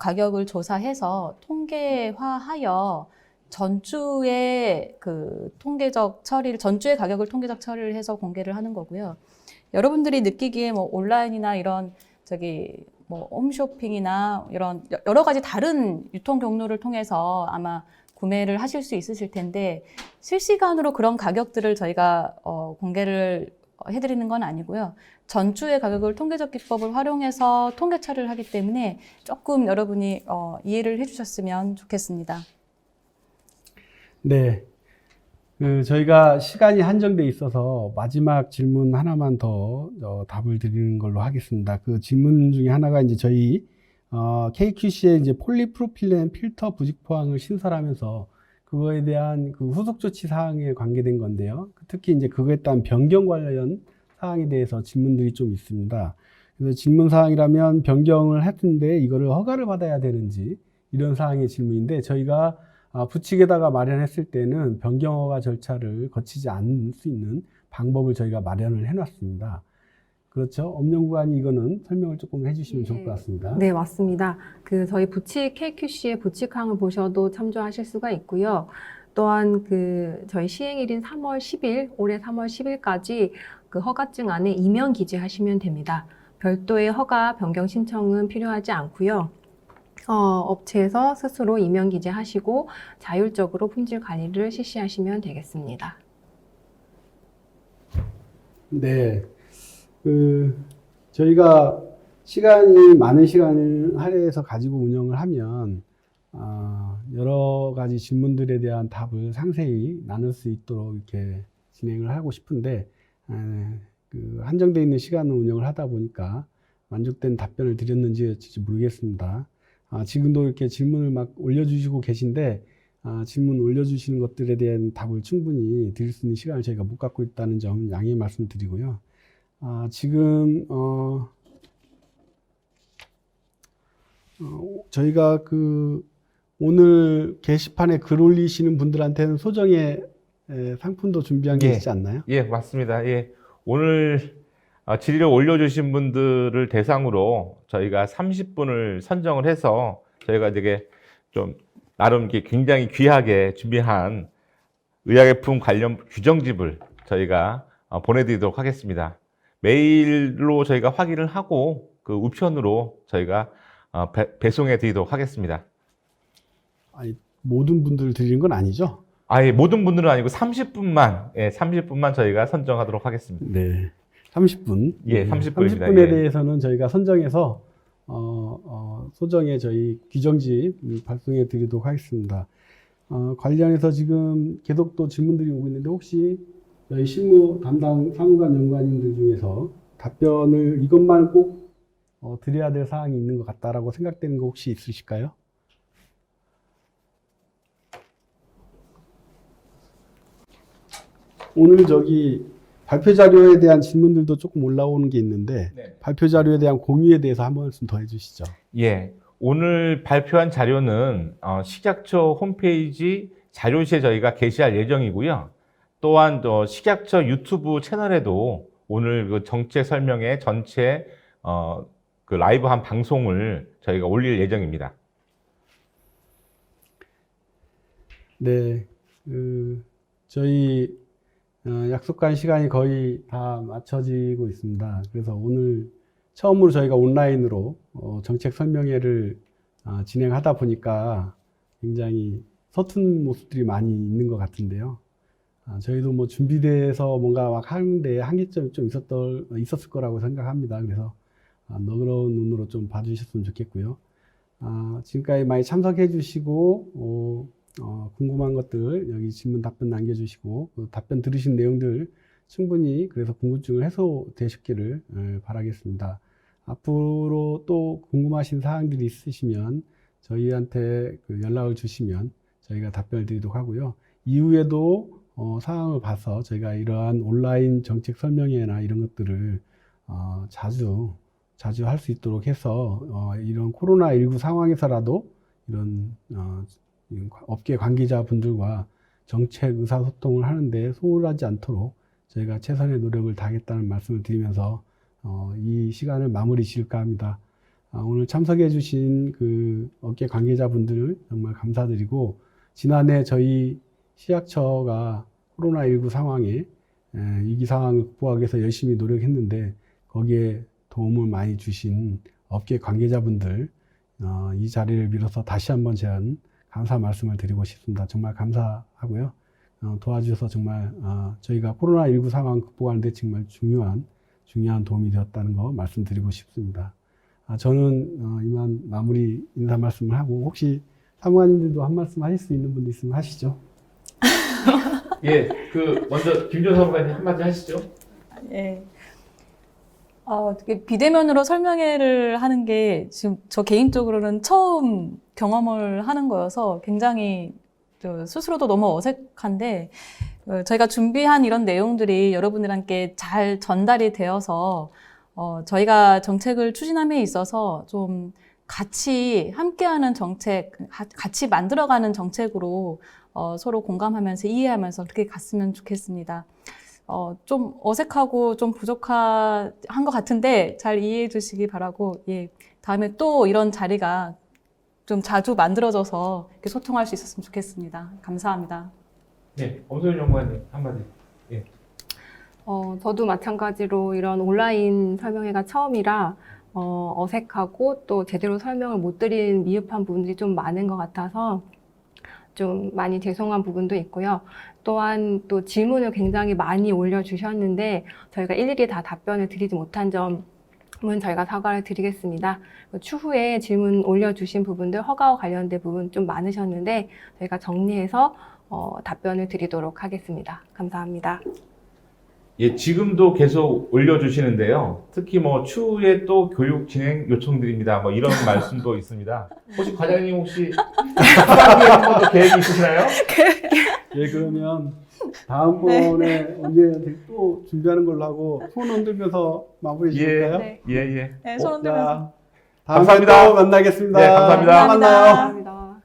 가격을 조사해서 통계화하여 전주의 전주의 가격을 통계적 처리를 해서 공개를 하는 거고요. 여러분들이 느끼기에 뭐 온라인이나 이런 뭐 홈쇼핑이나 이런 여러 가지 다른 유통 경로를 통해서 아마 구매를 하실 수 있으실 텐데, 실시간으로 그런 가격들을 저희가 공개를 해드리는 건 아니고요. 전주의 가격을 통계적 기법을 활용해서 통계 처리를 하기 때문에 조금 여러분이 이해를 해주셨으면 좋겠습니다. 네. 저희가 시간이 한정돼 있어서 마지막 질문 하나만 더 답을 드리는 걸로 하겠습니다. 그 질문 중에 하나가 이제 저희 KQC의 이제 폴리프로필렌 필터 부직 포항을 신설하면서 그거에 대한 그 후속 조치 사항에 관계된 건데요. 특히 이제 그거에 따른 변경 관련 사항에 대해서 질문들이 좀 있습니다. 그래서 질문 사항이라면 변경을 했는데 이거를 허가를 받아야 되는지 이런 사항의 질문인데, 저희가 부칙에다가 마련했을 때는 변경 허가 절차를 거치지 않을 수 있는 방법을 저희가 마련을 해놨습니다. 그렇죠? 엄영구관이 이거는 설명을 조금 해주시면 좋을 것 같습니다. 네, 맞습니다. 저희 부칙 KQC의 부칙항을 보셔도 참조하실 수가 있고요. 또한 저희 시행일인 3월 10일, 올해 3월 10일까지 그 허가증 안에 이면 기재하시면 됩니다. 별도의 허가 변경 신청은 필요하지 않고요. 업체에서 스스로 이면 기재하시고 자율적으로 품질 관리를 실시하시면 되겠습니다. 네. 저희가 시간이 많은 시간을 할애해서 가지고 운영을 하면 여러 가지 질문들에 대한 답을 상세히 나눌 수 있도록 이렇게 진행을 하고 싶은데, 한정되어 있는 시간을 운영을 하다 보니까 만족된 답변을 드렸는지 모르겠습니다. 지금도 이렇게 질문을 막 올려주시고 계신데, 질문 올려주시는 것들에 대한 답을 충분히 드릴 수 있는 시간을 저희가 못 갖고 있다는 점 양해 말씀드리고요. 지금 저희가 오늘 게시판에 글 올리시는 분들한테는 소정의 상품도 준비한 게 있지 않나요? 예, 맞습니다. 예. 오늘 질의를 올려주신 분들을 대상으로 저희가 30분을 선정을 해서 저희가 되게 좀 나름 굉장히 귀하게 준비한 의약품 관련 규정집을 저희가 보내드리도록 하겠습니다. 메일로 저희가 확인을 하고 그 우편으로 저희가 배송해 드리도록 하겠습니다. 아니, 모든 분들 드리는 건 아니죠? 아예 모든 분들은 아니고 30분만, 30분만 저희가 선정하도록 하겠습니다. 네. 30분. 예, 30분입니다. 30분에 예. 대해서는 저희가 선정해서 소정의 저희 규정집 발송해 드리도록 하겠습니다. 관련해서 지금 계속 또 질문들이 오고 있는데, 혹시 저희 실무 담당 사무관 연구관님들 중에서 답변을 이것만 꼭 드려야 될 사항이 있는 것 같다라고 생각되는 거 혹시 있으실까요? 오늘 발표 자료에 대한 질문들도 조금 올라오는 게 있는데, 네. 발표 자료에 대한 공유에 대해서 한 말씀 더 해주시죠. 예, 오늘 발표한 자료는 식약처 홈페이지 자료실에 저희가 게시할 예정이고요. 또한 식약처 유튜브 채널에도 오늘 그 정책 설명회 전체 그 라이브한 방송을 저희가 올릴 예정입니다. 네, 저희 약속한 시간이 거의 다 맞춰지고 있습니다. 그래서 오늘 처음으로 저희가 온라인으로 정책 설명회를 진행하다 보니까 굉장히 서툰 모습들이 많이 있는 것 같은데요. 저희도 뭐 준비돼서 뭔가 막 하는데 한계점이 좀 있었을 거라고 생각합니다. 그래서 너그러운 눈으로 좀 봐주셨으면 좋겠고요. 지금까지 많이 참석해 주시고 궁금한 것들 여기 질문 답변 남겨주시고 답변 들으신 내용들 충분히 그래서 궁금증을 해소되셨기를 바라겠습니다. 앞으로 또 궁금하신 사항들이 있으시면 저희한테 연락을 주시면 저희가 답변을 드리도록 하고요. 이후에도 상황을 봐서 저희가 이러한 온라인 정책 설명회나 이런 것들을 자주 할 수 있도록 해서 이런 코로나19 상황에서라도 이런 업계 관계자분들과 정책 의사소통을 하는데 소홀하지 않도록 저희가 최선의 노력을 다하겠다는 말씀을 드리면서 이 시간을 마무리 지을까 합니다. 오늘 참석해 주신 그 업계 관계자분들 정말 감사드리고 지난해 저희 시약처가 코로나19 상황에 위기 상황을 극복하기 위해서 열심히 노력했는데 거기에 도움을 많이 주신 업계 관계자분들 이 자리를 빌어서 다시 한번 감사 말씀을 드리고 싶습니다. 정말 감사하고요. 도와주셔서 정말 저희가 코로나19 상황 극복하는 데 정말 중요한 도움이 되었다는 거 말씀드리고 싶습니다. 저는 이만 마무리 인사 말씀을 하고 혹시 사무관님들도 한 말씀 하실 수 있는 분도 있으면 하시죠. 예, 먼저 김지연 사무관님 한마디 하시죠. 예. 비대면으로 설명회를 하는 게 지금 저 개인적으로는 처음 경험을 하는 거여서 굉장히 스스로도 너무 어색한데 저희가 준비한 이런 내용들이 여러분들께 잘 전달이 되어서 저희가 정책을 추진함에 있어서 좀 같이 함께하는 정책, 같이 만들어가는 정책으로 서로 공감하면서 이해하면서 그렇게 갔으면 좋겠습니다. 좀 어색하고 좀 부족한 것 같은데 잘 이해해 주시기 바라고, 예, 다음에 또 이런 자리가 좀 자주 만들어져서 이렇게 소통할 수 있었으면 좋겠습니다. 감사합니다. 네, 엄소연 연구관님 한마디. 예. 저도 마찬가지로 이런 온라인 설명회가 처음이라 어색하고 또 제대로 설명을 못 드린 미흡한 부분들이 좀 많은 것 같아서 좀 많이 죄송한 부분도 있고요. 또한 또 질문을 굉장히 많이 올려주셨는데 저희가 일일이 다 답변을 드리지 못한 점은 저희가 사과를 드리겠습니다. 추후에 질문 올려주신 부분들, 허가와 관련된 부분 좀 많으셨는데 저희가 정리해서 답변을 드리도록 하겠습니다. 감사합니다. 예, 지금도 계속 올려주시는데요. 특히 추후에 또 교육 진행 요청드립니다. 이런 말씀도 있습니다. 혹시 과장님 혹시 후반기에 한 번 더 계획이 있으시나요? 예, 그러면 다음번에 언제 또 준비하는 걸로 하고 손 흔들면서 마무리 지을까요? 네. 예. 네, 손 흔들면서. 다음에 감사합니다. 또 만나겠습니다. 네, 감사합니다. 만나요. 감사합니다.